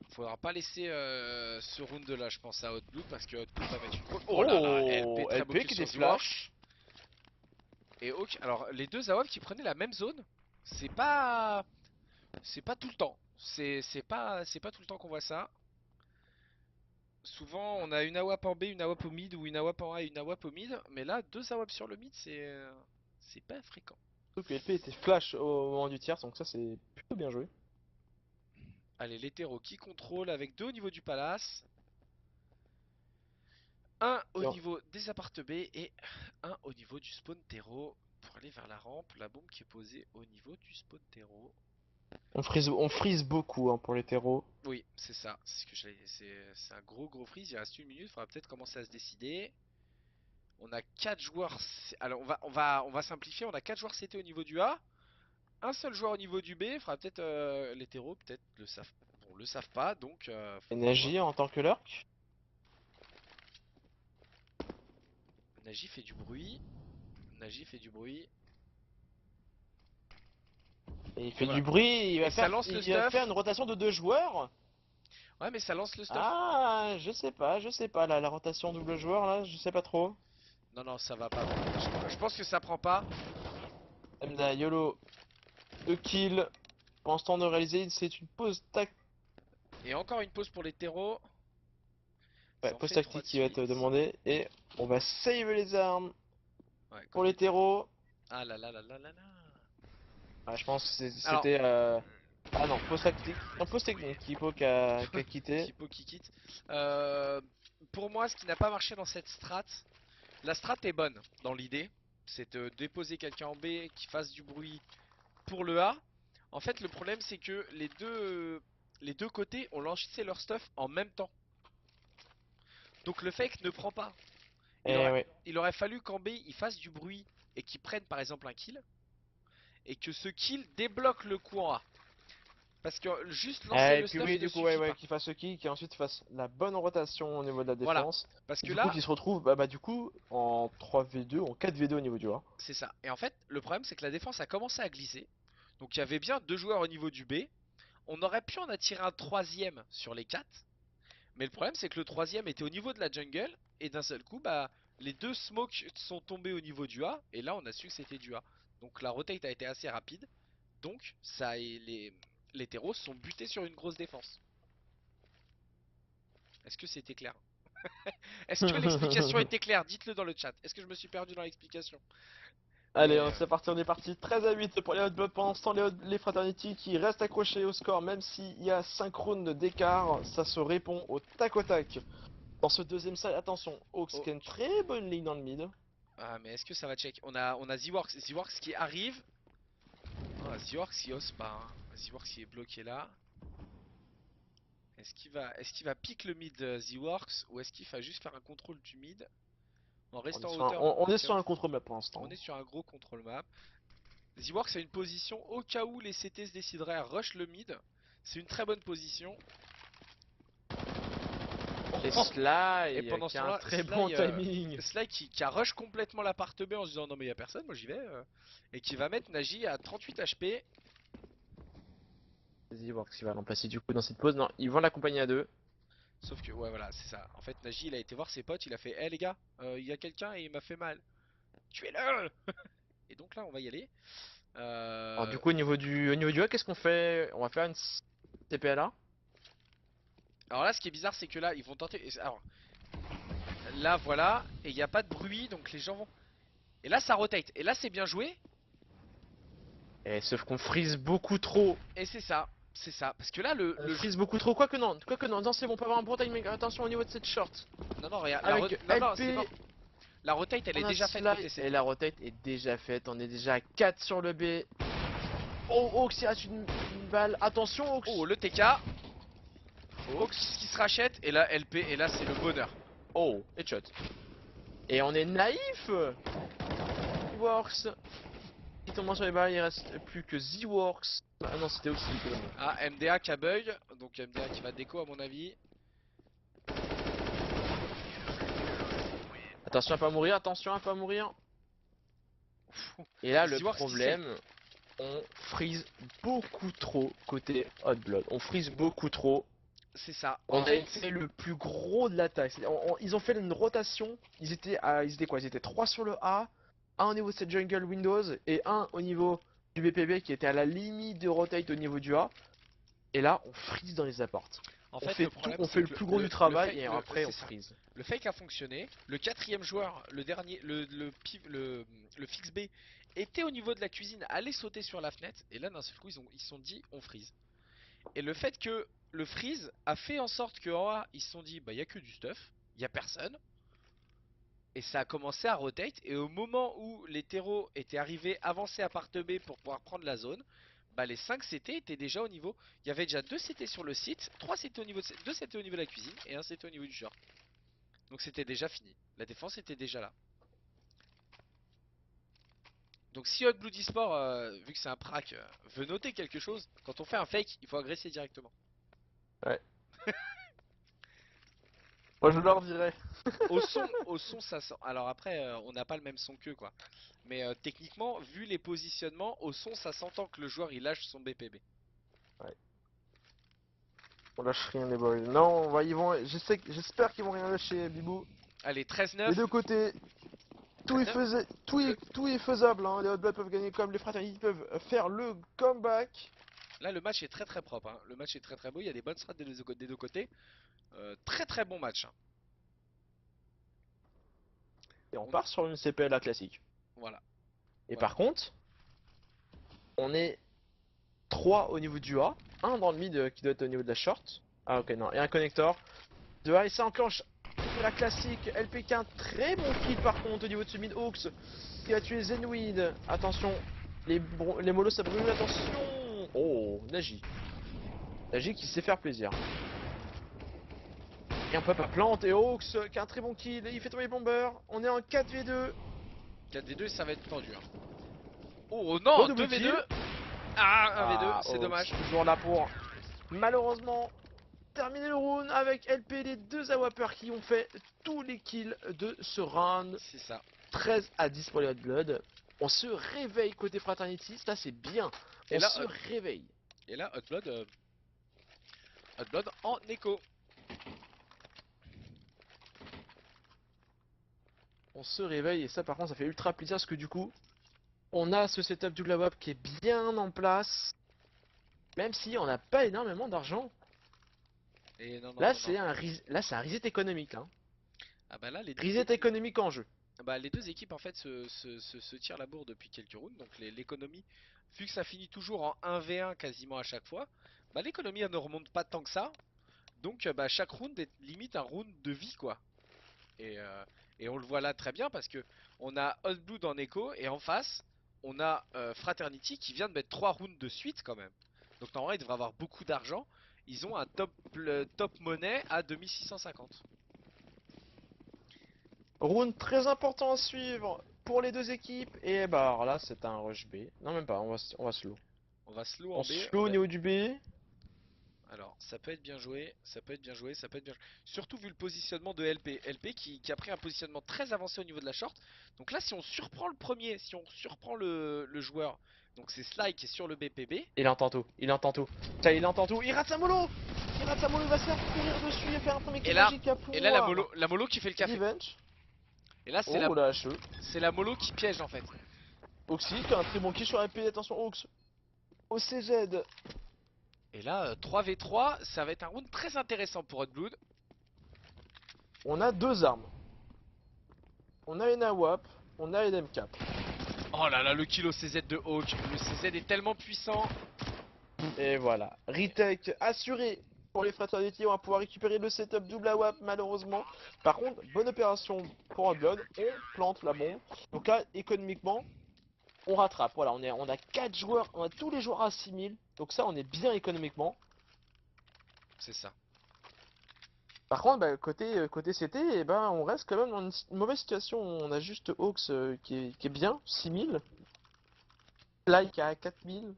Faudra pas laisser ce round là, je pense, à Hotblood. Parce que Hotblood va mettre une. Oh là là, LP très beau LP qui sur déflash. Et Hawk, alors les deux AWAP qui prenaient la même zone, c'est pas. C'est pas tout le temps. C'est pas tout le temps qu'on voit ça. Souvent, on a une AWAP en B, une AWAP au mid, ou une AWAP en A et une AWAP au mid. Mais là, deux AWAP sur le mid, c'est pas fréquent. Surtout que LP était flash au moment du tiers, donc ça c'est plutôt bien joué. Allez, l'hétéro qui contrôle avec deux au niveau du palace. Un au Et niveau des appart B et un au niveau du spawn terreau. Pour aller vers la rampe, la bombe qui est posée au niveau du spawn terreau. on freeze beaucoup hein, pour les terreaux. Oui, c'est ça. C'est un gros freeze. Il reste une minute. Faudra peut-être commencer à se décider. On a 4 joueurs. Alors on va simplifier. On a 4 joueurs CT au niveau du A. Un seul joueur au niveau du B. Faudra peut-être les terreaux peut-être le savent. Bon, le savent pas. Donc faudra voir. Energy en tant que lurk. Nagi fait du bruit. Nagi fait du bruit. Et il Et fait voilà. du bruit, Et ça lance le il va stuff. faire une rotation de deux joueurs. Ouais, mais ça lance le stuff. Ah, je sais pas, la rotation double joueur là, je sais pas trop. Non, non, ça va pas. Je pense que ça prend pas. Mda, YOLO, 2 kills. Pendant ce temps de réaliser, c'est une pause Et encore une pause pour les terreaux. ouais, Ça en pause fait 3 tactique de qui va être suite. demandée. Et on va save les armes Ouais, pour les côté terreau. terreaux. Ah là là là là là là. Ah, je pense que Alors, c'était. Ah non, pause tactique. Non, pause technique, Hippo qui a quitté. Hippo qui quitte. Euh, pour moi, ce qui n'a pas marché dans cette strat, la strat est bonne dans l'idée. C'est de déposer quelqu'un en B qui fasse du bruit pour le A. En fait, le problème, c'est que les deux côtés ont lancé leur stuff en même temps. Donc le fake ne prend pas. Il Eh aurait, oui. il aurait fallu qu'en B, il fasse du bruit et qu'il prenne par exemple un kill. Et que ce kill débloque le coup en A. Parce que juste lancer Et le puis stuff oui, ne du coup, suffit ouais, pas. qu'il fasse ce kill, qui ensuite fasse la bonne rotation au niveau de la Voilà. défense. Parce que Du coup, là, qui se retrouve, du coup, en 3v2, en 4v2 au niveau du A. c'est ça. Et en fait, le problème, c'est que la défense a commencé à glisser. Donc il y avait bien deux joueurs au niveau du B. On aurait pu en attirer un troisième sur les 4. Mais le problème, c'est que le troisième était au niveau de la jungle. Et d'un seul coup, les deux smokes sont tombés au niveau du A. Et là, on a su que c'était du A. Donc la rotate a été assez rapide. Donc les terreaux sont butés sur une grosse défense. Est-ce que c'était clair? Est-ce que l'explication était claire? Dites-le dans le chat. Est-ce que je me suis perdu dans l'explication? Allez, Mais c'est parti, on est parti 13 à 8 pour les Hotblood. Pendant ce temps, les Fraternity qui restent accrochés au score, même s'il y a 5 rounds d'écart, ça se répond au tac au tac. Dans ce deuxième set, attention, Hawks oh. qui a une très bonne ligne dans le mid. Ah, mais est-ce que ça va check? On a Z-Works qui arrive. Ah, Z-Works il ose pas. Hein. Z-Works il est bloqué là. Est-ce qu'il va pick le mid Z-Works ou est-ce qu'il va juste faire un contrôle du mid en restant en hauteur On est sur terreau. un contrôle map pour l'instant. On est sur un gros contrôle map. Z-Works a une position au cas où les CT se décideraient à rush le mid. C'est une très bonne position. Et Oh. Et Sly pendant ce qui a un temps-là, très bon timing. Sly qui a rush complètement l'appart B en se disant non mais y a personne, moi j'y vais. Et qui va mettre Nagi à 38 HP. Vas-y, voir ce qu'il va remplacer du coup dans cette pause. Non, ils vont l'accompagner à deux. Sauf que ouais voilà c'est ça. En fait Nagi il a été voir ses potes, il a fait les gars, il y a quelqu'un et il m'a fait mal. Tuez-le. Et donc là on va y aller. Alors du coup au niveau du A, qu'est-ce qu'on fait? On va faire une TPLA. Alors là ce qui est bizarre c'est que là ils vont tenter. Alors là voilà, et il n'y a pas de bruit donc les gens vont. Et là ça rotate. Et là c'est bien joué. Et sauf qu'on freeze beaucoup trop. Et c'est ça. C'est ça. Parce que là le, On le freeze beaucoup trop. Quoique non, non, c'est bon, on peut avoir un bon timing. Attention au niveau de cette short. Non non regarde. Avec Non non c'est LP, mort. La rotate elle est on a déjà faite Sly côté CT. et la rotate est déjà faite. On est déjà à 4 sur le B. Oh, Hawks, il reste une balle. Attention, Hawks. Oh le TK. Hawks qui se rachète. Et là LP. Et là c'est le bonheur. Oh, headshot. Et on est naïf. Z-Works. Il tombe sur les balles, il reste plus que Z-Works. Ah non, c'était aussi. Ah, MDA qui a bug, donc MDA qui va déco à mon avis. Attention à pas mourir, attention à pas mourir. Et là, le Steelworks qui sait. problème, on freeze beaucoup trop côté Hot Blood. On freeze beaucoup trop. C'est ça. On En a fait, fait le plus gros de l'attaque. Ils ont fait une rotation. Ils étaient quoi? Ils étaient 3 sur le A, un au niveau de cette jungle Windows et un au niveau du BPB qui était à la limite de rotate au niveau du A. Et là, on freeze dans les apports. en On fait, fait le tout, problème, on c'est fait le que plus gros du travail fake- et après on c'est ça. freeze. Le fake a fonctionné. Le quatrième joueur, le dernier, le fixe B, était au niveau de la cuisine, allait sauter sur la fenêtre. Et là, d'un seul coup, ils se sont dit, on freeze. Et le fait que le freeze a fait en sorte que en A, ils se sont dit, bah, il y a que du stuff, il y a personne. Et ça a commencé à rotate. Et au moment où les terreaux étaient arrivés avancés à part B pour pouvoir prendre la zone, bah les 5 CT étaient déjà au niveau. Il y avait déjà 2 CT sur le site, 3 CT au niveau de, 2 CT au niveau de la cuisine et 1 CT au niveau du short. Donc c'était déjà fini. La défense était déjà là. Donc si Hot Blood Esport, vu que c'est un prac, veut noter quelque chose, quand on fait un fake, il faut agresser directement. Ouais. Moi je leur dirais. Au son ça sent. Alors après, on n'a pas le même son qu'eux quoi. Mais techniquement, vu les positionnements, au son ça s'entend que le joueur il lâche son BPB. Ouais. On lâche rien les boys. Non, ils vont. J'espère qu'ils vont rien lâcher, Bibou. Allez, 13-9. Les deux côtés, tout est 13-9. faisable, Le- tout est faisable. Hein. Les Hot Blood peuvent gagner comme les Fraternities peuvent faire le comeback. Là, le match est très très propre, hein. Le match est très très beau. Il y a des bonnes strats des deux côtés. Très très bon match, hein. Et on On a- part sur une CPLA classique. Voilà. Et Voilà. par contre, on est 3 au niveau du A, un dans le mid qui doit être au niveau de la short. Ah ok non, et un connecteur. De A et ça enclenche la classique LPK, un très bon kill par contre au niveau de ce mid Hawks qui a tué Zenweed. Attention, les molos ça brûle, attention. Oh, Nagi. Nagi qui sait faire plaisir. Et un peu à plante et Hawks qui a un très bon kill, et il fait tomber les bombers. On est en 4v2. 4v2, ça va être tendu, hein. Oh non, Redouble 2v2. kill. Ah, 1v2, Ah, c'est Hawks, dommage. toujours là pour malheureusement terminer le round avec LP, les deux AWPers qui ont fait tous les kills de ce round. C'est ça. 13 à 10 pour les Hot Blood. On se réveille côté Fraternity, ça c'est bien. Et On là, se réveille. Hot Blood en écho. On se réveille et ça par contre ça fait ultra plaisir parce que du coup on a ce setup du Global qui est bien en place. Même si on n'a pas énormément d'argent. Et non, non, Là non, non. c'est un reset économique. Hein. Ah bah là, Reset économique en jeu. bah, les deux équipes en fait se tirent la bourre depuis quelques rounds. Donc l'économie, vu que ça finit toujours en 1v1 quasiment à chaque fois, bah l'économie elle ne remonte pas tant que ça. Donc bah, chaque round est limite un round de vie quoi. Et, euh, et on le voit là très bien parce que on a Hot Blood en écho et en face on a Fraternity qui vient de mettre 3 rounds de suite quand même. Donc normalement ils devraient avoir beaucoup d'argent. Ils ont un top monnaie à 2650. Round très important à suivre pour les deux équipes. Et bah alors là c'est un rush B. Non même pas, on va slow. On va slow On en B. slow au niveau du B. Alors, ça peut être bien joué, ça peut être bien joué, ça peut être bien joué. Surtout vu le positionnement de LP. LP qui a pris un positionnement très avancé au niveau de la short. Donc là, si on surprend le premier, si on surprend le joueur, donc c'est Sly qui est sur le BPB. Il entend tout, il entend tout. Ça, il entend tout. Il rate sa mollo. Il rate sa mollo, il va se faire courir dessus et faire un premier Et kill là, magique à pouvoir. et là la mollo qui fait le café. Revenge. Et là, Oh la HE. c'est la mollo qui piège en fait. Oxy qui a un très bon kill sur LP. Attention Ox. OCZ. Et là, 3v3, ça va être un round très intéressant pour Hot Blood. On a deux armes. On a une AWAP. On a une M4. Oh là là, le kill au CZ de Hawk. Le CZ est tellement puissant. Et voilà. Retake assuré pour les Fraternity. On va pouvoir récupérer le setup double AWAP malheureusement. Par contre, bonne opération pour Hot Blood. On plante la bombe. Donc là, économiquement, on rattrape. Voilà, on a 4 joueurs. On a tous les joueurs à 6000. Donc ça, on est bien économiquement. C'est ça. Par contre, bah, côté CT, eh ben, on reste quand même dans une mauvaise situation. On a juste Hawks qui est bien, 6000. Like à 4000.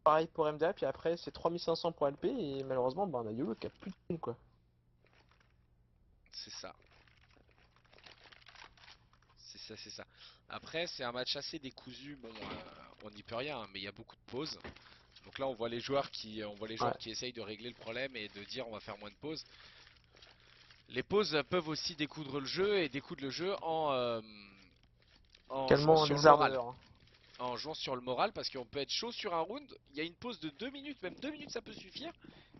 Pareil pour MDA, puis après c'est 3500 pour LP, et malheureusement, bah, on a YOLO qui a plus de thunes, quoi. C'est ça. C'est ça, c'est ça. Après, c'est un match assez décousu. Bon, on n'y peut rien, hein, mais il y a beaucoup de pauses. Donc là, on voit les Ouais. joueurs qui essayent de régler le problème et de dire on va faire moins de pauses. Les pauses peuvent aussi découdre le jeu et découdre le jeu en jouant Calmant sur le les moral. ardeurs. En jouant sur le moral parce qu'on peut être chaud sur un round, il y a une pause de 2 minutes, même 2 minutes ça peut suffire.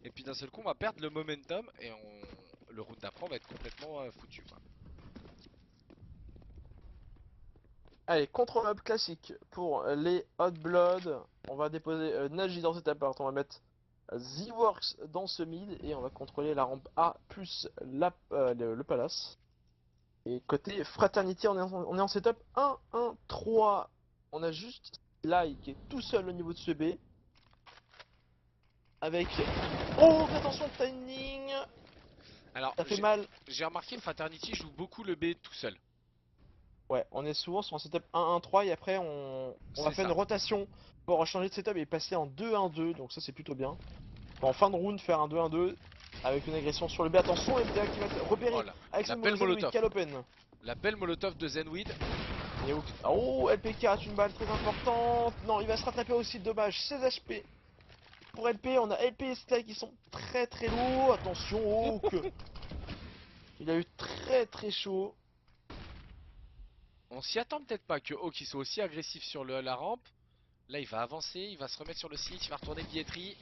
Et puis d'un seul coup, on va perdre le momentum et le round d'après on va être complètement foutu, quoi. Allez, contrôle classique pour les Hot Blood. On va déposer Naji dans cet appart. On va mettre Z-Works dans ce mid et on va contrôler la rampe A plus le palace. Et côté Fraternity, on est en setup 1-1-3. On a juste Sly qui est tout seul au niveau de ce B. Avec... Oh, attention, timing. Alors, Ça fait mal. j'ai remarqué Fraternity joue beaucoup le B tout seul. Ouais, on est souvent sur un setup 1-1-3 et après on va C'est faire une ça. rotation pour changer de setup et passer en 2-1-2, donc ça c'est plutôt bien. En fin de round, faire un 2-1-2 avec une agression sur le B. Attention, MTA qui va être Oh repéré là, avec son l'appel Zenwick Molotov. Calopen. L'appel Molotov de Zenweed. Oh, LP rate une balle très importante. Non, il va se rattraper aussi, dommage. 16 HP. Pour LP, on a LP et Sly qui sont très très lourds. Attention, Hawk. Il a eu très très chaud. On s'y attend peut-être pas que Hawk il soit aussi agressif sur la rampe. Là, il va avancer, il va se remettre sur le site, il va retourner billetterie.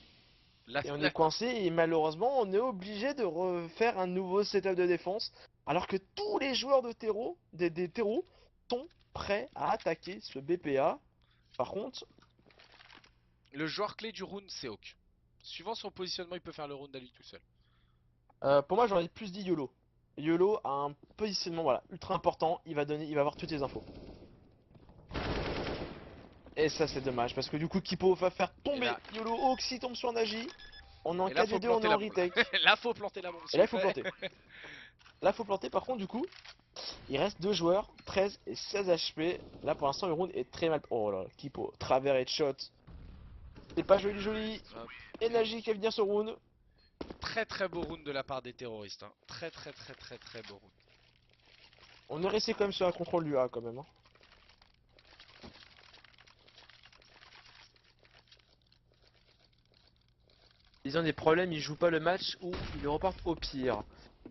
Et on est coincé et malheureusement on est obligé de refaire un nouveau setup de défense. Alors que tous les joueurs de terreau, des terreaux sont prêts à attaquer ce BPA. Par contre, Le joueur clé du round, c'est Hawk. Suivant son positionnement, il peut faire le round à lui tout seul. pour moi j'aurais plus dit YOLO. YOLO a un positionnement voilà, ultra important, il va avoir toutes les infos. Et ça c'est dommage parce que du coup Kipo va faire Et tomber là, YOLO, Oxy tombe sur Nagi. On est en et là, faut 4v2, on est planter en la bombe. retake. Là, faut planter la bombe, Et s'il là vous il faut plaît. planter. Là faut planter par contre du coup. Il reste deux joueurs, 13 et 16 HP. Là pour l'instant le round est très mal. Oh là, Kipo, travers headshot. C'est pas joli joli. Hop. Énergie qui va venir ce round. Très très beau round de la part des terroristes, hein. Très très très très très beau round. On est resté quand même sur un contrôle du A quand même. Hein. Ils ont des problèmes, ils jouent pas le match ou ils le reportent au pire.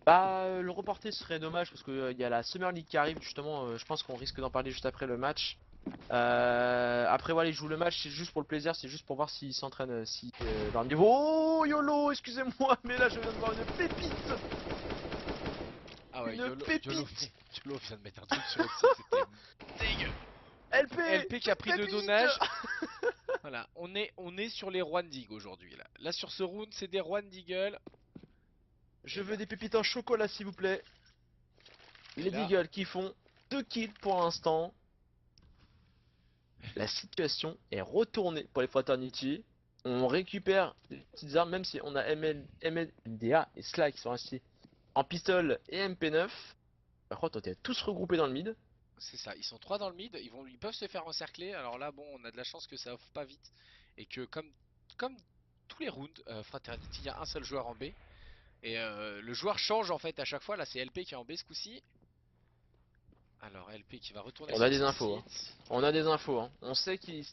Bah le reporter serait dommage parce que il y a la Summer League qui arrive justement, je pense qu'on risque d'en parler juste après le match. Après voilà, ils jouent le match, c'est juste pour le plaisir, c'est juste pour voir s'ils s'entraînent, si leur niveau. Oh YOLO, excusez-moi, mais là je viens de voir une pépite. Ah ouais, Une pépite. YOLO vient de mettre un truc sur le site, c'était dégueu. LP, LP qui a pris le pépite. donnage. Voilà, on est sur les Rwandig aujourd'hui là. Là sur ce round, c'est des Rwandigles. Je veux des pépites en chocolat s'il vous plaît. Et Les là, Deagles qui font 2 kills pour l'instant. La situation est retournée pour les Fraternity. On récupère des petites armes, même si on a MLDA et Sly qui sont restés en pistole et MP9. Par contre, on est tous regroupés dans le mid. c'est ça, ils sont trois dans le mid, ils peuvent se faire encercler. Alors là, bon, on a de la chance que ça offre pas vite et que comme tous les rounds Fraternity, il y a un seul joueur en B et le joueur change en fait à chaque fois. Là, c'est LP qui est en B ce coup-ci. Alors LP qui va retourner On a sur des son infos. Hein. site. On a des infos. Hein. On sait qu'ils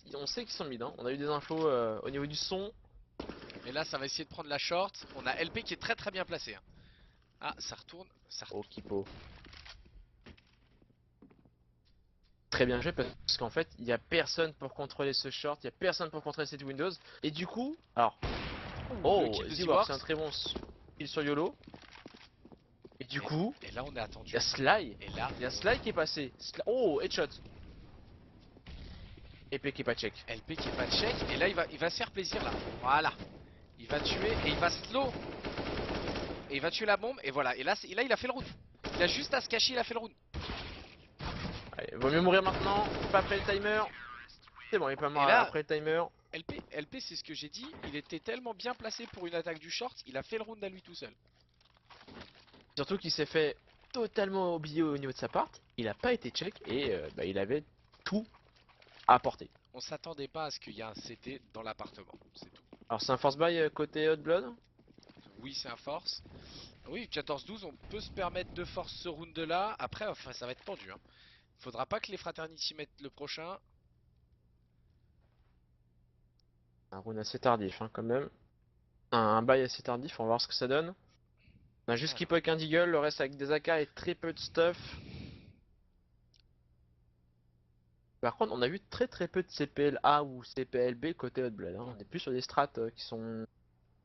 sont mid. Hein. On a eu des infos au niveau du son. Et là, ça va essayer de prendre la short. On a LP qui est très très bien placé, hein. Ah, ça retourne, ça Oh, retourne. Kipo. Très bien joué parce qu'en fait, il n'y a personne pour contrôler ce short, il n'y a personne pour contrôler cette Windows. Et du coup, alors, Le oh, kill de Z-Works, c'est un Z-Works. très bon kill sur YOLO. Et du coup, Et là, on est il y a attendu. Sly. Et là, Il y a Sly qui est passé. Oh, headshot. Épée qui est pas check. LP qui est pas check. Et là, il va se faire plaisir là. Voilà. Il va tuer et il va slow. Et il va tuer la bombe. Et voilà. Et là, il a fait le round. Il a juste à se cacher, il a fait le round. Allez, vaut mieux mourir maintenant, pas après le timer. C'est bon, il est pas mort Et là, après le timer. LP, c'est ce que j'ai dit. Il était tellement bien placé pour une attaque du short. Il a fait le round à lui tout seul. Surtout qu'il s'est fait totalement oublier au niveau de sa part. Il a pas été check et bah, il avait tout à apporter. on s'attendait pas à ce qu'il y ait un CT dans l'appartement, c'est tout. Alors c'est un force buy côté Hot Blood. Oui, c'est un force. Oui, 14-12, on peut se permettre de force ce round là. Après, enfin, ça va être tendu, hein. Faudra pas que les Fraternity mettent le prochain. Un round assez tardif quand même. Un buy assez tardif, on va voir ce que ça donne. On a juste Alors, Keep avec un Deagle, le reste avec des AK et très peu de stuff. Par contre, on a vu très peu de CPLA ou CPLB côté Hot Blood, hein. On est plus sur des strats qui sont,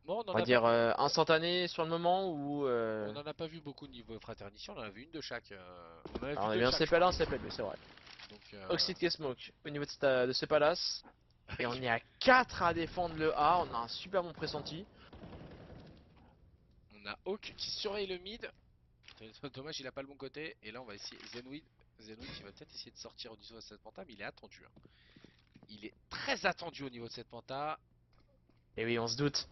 bon, on va dire, instantanées sur le moment ou. on en a pas vu beaucoup niveau Fraternity, on en a vu une de chaque. On en a vu Alors on a deux vu de un chaque, je CPLA, crois. un CPLB, c'est vrai. Donc, Oxide et Smoke au niveau de ce palace. Et on est à 4 à défendre le A, on a un super bon pressenti. on a Hawk qui surveille le mid. Dommage, il a pas le bon côté. Et là, on va essayer Zenwid. Zenwid qui va peut-être essayer de sortir au niveau de cette penta, mais il est attendu, hein. Il est très attendu au niveau de cette penta. Et oui, on se doute.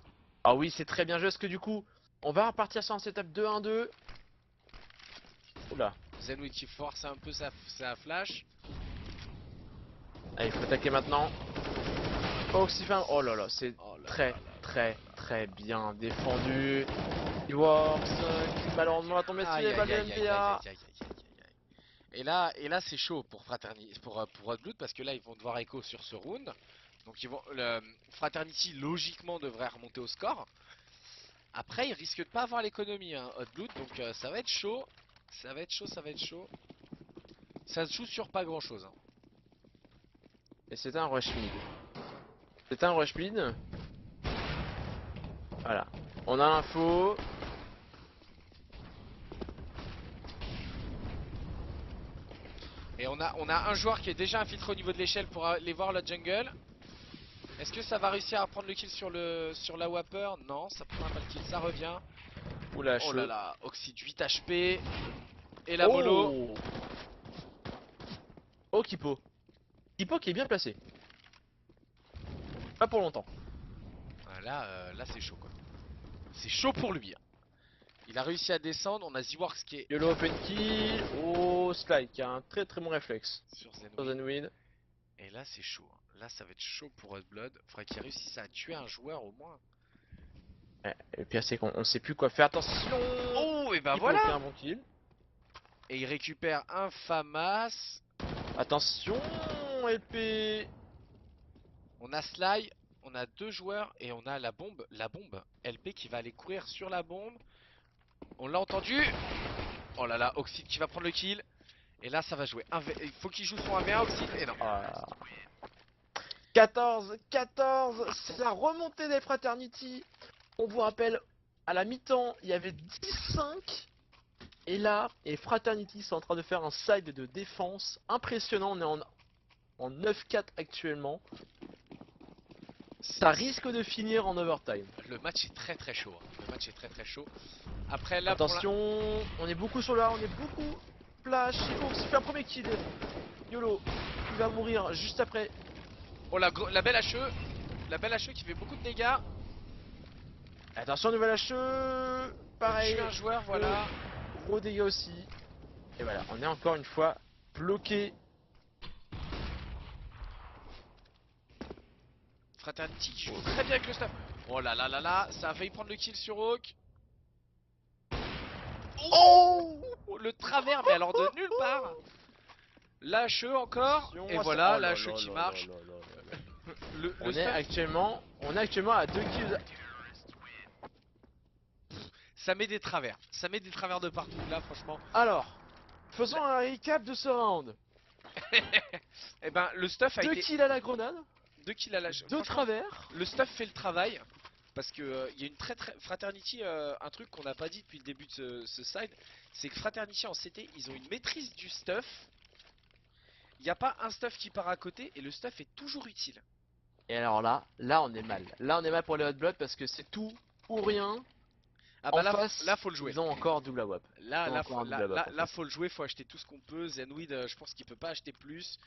Ah oui, c'est très bien joué, parce que du coup, on va repartir sur un setup 2-1-2. Oula. Zenwid qui force un peu sa flash. Allez, il faut attaquer maintenant. Oxyfin, oh là là, c'est Oh là là très là là là là très bien défendu. Works, qui malheureusement va tomber dessus Aïe les balles aïe de aïe aïe aïe aïe MPA. aïe aïe aïe aïe. Et là c'est chaud pour Fraternity, pour Hot Blood parce que là ils vont devoir écho sur ce round. Donc ils vont, Fraternity logiquement devrait remonter au score. Après ils risquent de pas avoir l'économie, hein, Hot Blood, donc ça va être chaud. Ça va être chaud, ça va être chaud. Ça se joue sur pas grand chose, hein. Et c'est un rush mid. C'est un rush mid. Voilà. On a l'info. Et on a un joueur qui est déjà infiltré au niveau de l'échelle pour aller voir la jungle. Est-ce que ça va réussir à prendre le kill sur la Wapper? Non, ça prendra pas le kill, ça revient. Oula, Oh là chaud. là, Oxyde 8 HP. Et la mollo. Oh. Oh, Kipo. Kipo qui est bien placé. Pas pour longtemps. Ah, là c'est chaud quoi. C'est chaud pour lui, hein. Il a réussi à descendre, on a Z-Works qui est YOLO open kill. Oh, Sly qui a un très bon réflexe. sur Sur Zenwin. Zenwin. Et là c'est chaud, hein. Là ça va être chaud pour Hot Blood. Faudrait qu'il réussisse à tuer un joueur au moins. Ouais, et le pire c'est qu'on ne sait plus quoi faire. Attention. Oh et bah Kipo qui a voilà. un bon kill. Et il récupère un FAMAS. Attention, épée. On a Sly, on a deux joueurs et on a la bombe LP qui va aller courir sur la bombe. On l'a entendu. Oh là là, Oxyde qui va prendre le kill. Et là ça va jouer. Il faut qu'il joue son 1v1 Oxyde. Et non. Ah. 14, c'est la remontée des Fraternity. On vous rappelle, à la mi-temps, il y avait 10-5. Et là, les Fraternity sont en train de faire un side de défense impressionnant. On est en 9-4 actuellement. Ça risque de finir en overtime. Le match est très chaud, hein. Le match est très chaud. Après là pour la... Attention, on est beaucoup sur là, on est beaucoup. Flash, il se fait un premier kill. YOLO, il va mourir juste après. Oh la belle HE. La belle HE qui fait beaucoup de dégâts. Attention, nouvelle HE. On Pareil, tue un joueur, voilà. gros dégâts aussi. Et voilà, on est encore une fois bloqué. Fraternity qui joue très bien avec le staff. Oh là là là là, ça a failli prendre le kill sur Hawk. Oh, Le travers, mais alors de nulle part. La HE encore. attention, Et oh voilà, la là HE là qui là marche. là là là là. Le On est stuff, actuellement à 2 kills. ça met des travers. Ça met des travers de partout là, franchement. Alors, faisons un recap de ce round. Et ben, le stuff a 2 été kills à la grenade, 2 kills à la... 2 Franchement, travers. le stuff fait le travail. Parce que il y a une très Fraternity, un truc qu'on n'a pas dit depuis le début de ce side, c'est que Fraternity en CT, ils ont une maîtrise du stuff. Il n'y a pas un stuff qui part à côté et le stuff est toujours utile. Et alors là on est mal. Là on est mal pour les Hot Blood parce que c'est tout ou rien. Ah En bah face, là faut le jouer. ils ont encore double AWP. Là, Ils ont là, encore un double AWP en là, face. faut le jouer, faut acheter tout ce qu'on peut. Zenweed, je pense qu'il peut pas acheter plus.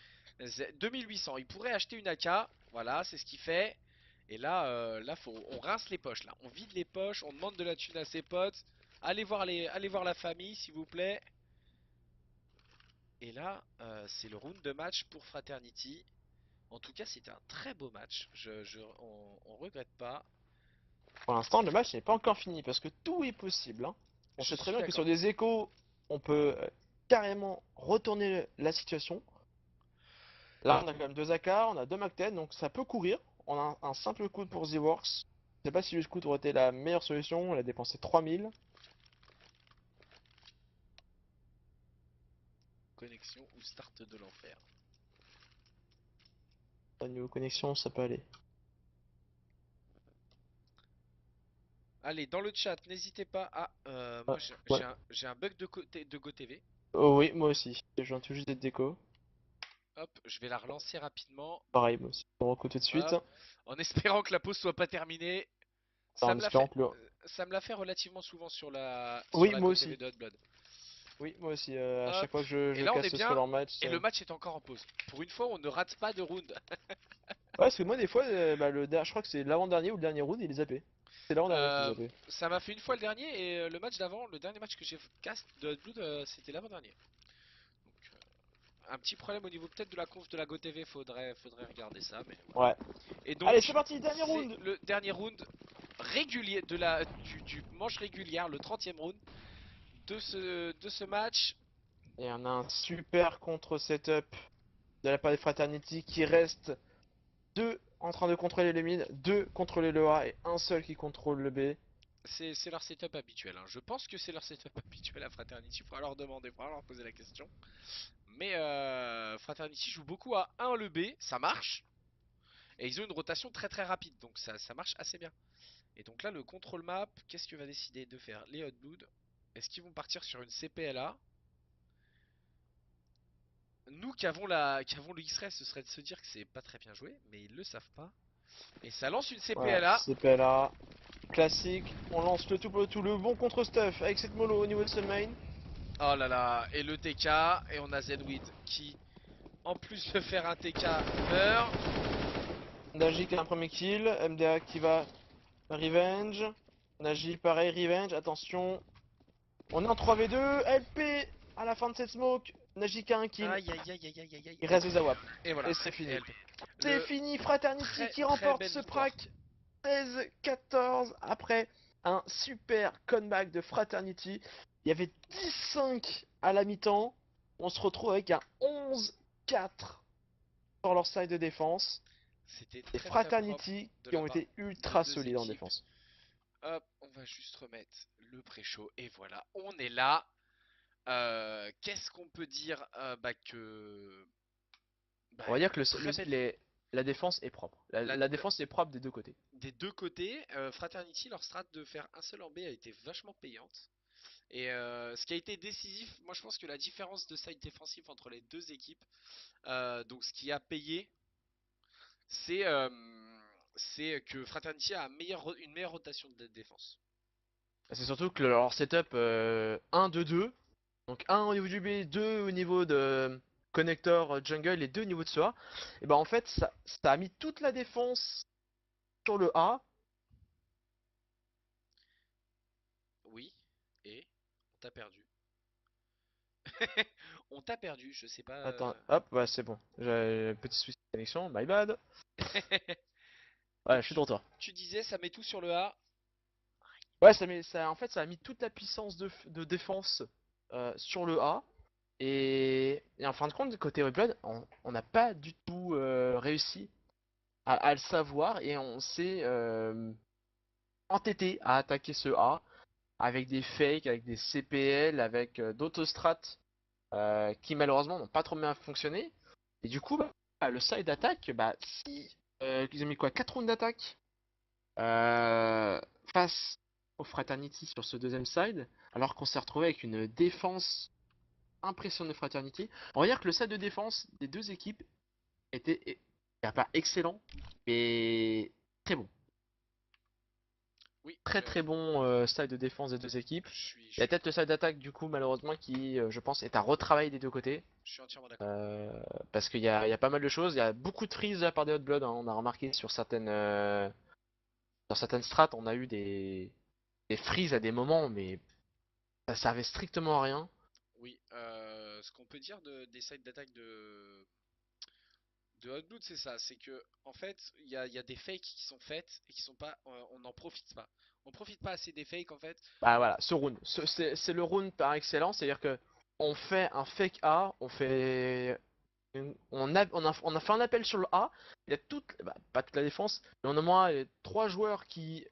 2800, il pourrait acheter une AK. Voilà, c'est ce qu'il fait. Et là, on rince les poches là. On vide les poches, on demande de la thune à ses potes. Allez voir la famille, s'il vous plaît. Et là, c'est le round de match pour Fraternity. En tout cas, c'était un très beau match. On regrette pas. Pour l'instant, le match n'est pas encore fini parce que tout est possible, hein. On Je sait très suis bien que sur d'accord. des échos, on peut carrément retourner la situation. Là, on a quand même deux AK, on a deux MAC-10, donc ça peut courir. On a un simple coup pour The Works. Je sais pas si le scout aurait été la meilleure solution, on a dépensé 3000. Connexion ou start de l'enfer. Au niveau connexion, ça peut aller. Allez, dans le chat, n'hésitez pas à. Ouais, Moi, ouais. j'ai un bug de GoTV. Oh oui, moi aussi. Je viens tout juste d'être déco. Hop, je vais la relancer rapidement. Pareil, moi aussi. On recoue tout de suite. Hop, en espérant que la pause soit pas terminée. Enfin, Ça en me l'a espérant fait, que le... ça me l'a fait relativement souvent sur Oui, la moi GoTV aussi. de Hot Blood. Oui, moi aussi. À Hop, chaque fois que et je là on est casse sur bien, leur match. et le match est encore en pause. Pour une fois, on ne rate pas de round. Ouais, parce que moi, des fois, bah, je crois que c'est l'avant-dernier ou le dernier round, il est zappé. C'est l'avant-dernier qui est Euh, zappé. Ça m'a fait une fois le dernier, et le match d'avant, le dernier match que j'ai cast de Hot Blood, c'était l'avant-dernier. Donc, un petit problème au niveau peut-être de la conf de la GoTV, faudrait regarder ça, mais voilà. Ouais. Et Allez, c'est donc, parti, dernier c'est round! le dernier round régulier du manche régulière, le 30e round de ce match. Et on a un super contre-setup de la part des Fraternity qui reste deux en train de contrôler le mid, deux contrôler le A et un seul qui contrôle le B. C'est leur setup habituel, hein. Je pense que c'est leur setup habituel à Fraternity. Il faudra leur demander, il faudra leur poser la question. Mais Fraternity joue beaucoup à 1 le B, ça marche. Et ils ont une rotation très très rapide, donc ça marche assez bien. Et donc là, le control map, qu'est-ce que va décider de faire les Hot Blood? Est-ce qu'ils vont partir sur une CPLA? Nous qui avons le X-Ray, ce serait de se dire que c'est pas très bien joué, mais ils le savent pas. Et ça lance une Ouais, CPLA. CPLA, classique. On lance le tout pour le tout, le bon contre-stuff avec cette mollo au niveau de ce main. Oh là là, et le TK, et on a Zenwid qui, en plus de faire un TK, meurt. Naji qui a un premier kill, MDA qui va revenge. Naji pareil, revenge, attention. On est en 3v2, LP à la fin de cette smoke. Naji qui a un kill, Aïe aïe aïe aïe aïe aïe aïe. il reste des AWP. Et voilà, Et c'est et fini. LP. C'est Le fini, Fraternity très qui très remporte belle ce victoire. prac 16-14 après un super comeback de Fraternity. Il y avait 10-5 à la mi-temps. On se retrouve avec un 11-4 sur leur side de défense. C'était Et très très propre Fraternity de qui la ont part été des ultra deux solides en équipes. défense. Hop, on va juste remettre le pré-show et voilà, on est là. Qu'est-ce qu'on peut dire On va dire que très belle la défense est propre. la- La défense est propre des deux côtés. des deux côtés. Fraternity, leur strat de faire un seul en B a été vachement payante. Et ce qui a été décisif, moi je pense que la différence de side défensif entre les deux équipes, donc ce qui a payé, c'est c'est que Fraternity a une meilleure rotation de défense. C'est surtout que leur setup 1-2-2, donc un au niveau du B, 2 au niveau de connector jungle et 2 au niveau de ce A, et ben en fait ça a mis toute la défense sur le A. Oui, et on t'a perdu. On t'a perdu, je sais pas. Attends, hop, ouais c'est bon. J'ai un petit souci de connexion, my bad. Ouais, Donc je suis de retour. tu disais, ça met tout sur le A. Ouais, en fait ça a mis toute la puissance de défense sur le A. Et en fin de compte, côté Reblood, on n'a pas du tout réussi à le savoir et on s'est entêté à attaquer ce A avec des fakes, avec des CPL, avec d'autres strats qui malheureusement n'ont pas trop bien fonctionné. Et du coup, le side d'attaque, bah si ils ont mis quoi 4 rounds d'attaque face au Fraternity sur ce deuxième side, alors qu'on s'est retrouvé avec une défense impressionnante de Fraternity. On va dire que le side de défense des deux équipes était pas excellent, mais très bon. Oui, Très très bon style de défense des deux équipes. je Il y a suis, peut-être le style d'attaque du coup malheureusement qui je pense est à retravailler des deux côtés. je suis entièrement d'accord. Euh, Parce qu'il y a pas mal de choses. Il y a beaucoup de freeze de la part des Hot Blood, hein. On a remarqué sur certaines strats on a eu des freeze à des moments mais ça servait strictement à rien. Oui, ce qu'on peut dire des sites d'attaque De Hot Blood, c'est ça. C'est que, en fait, il y a des fakes qui sont faites et qui sont pas. On n'en profite pas. On profite pas assez des fakes, en fait. Bah voilà, ce rune. C'est le rune par excellence, c'est-à-dire que on fait un fake A, on a fait un appel sur le A, il y a toute, bah, pas toute la défense, mais on a au moins 3 joueurs qui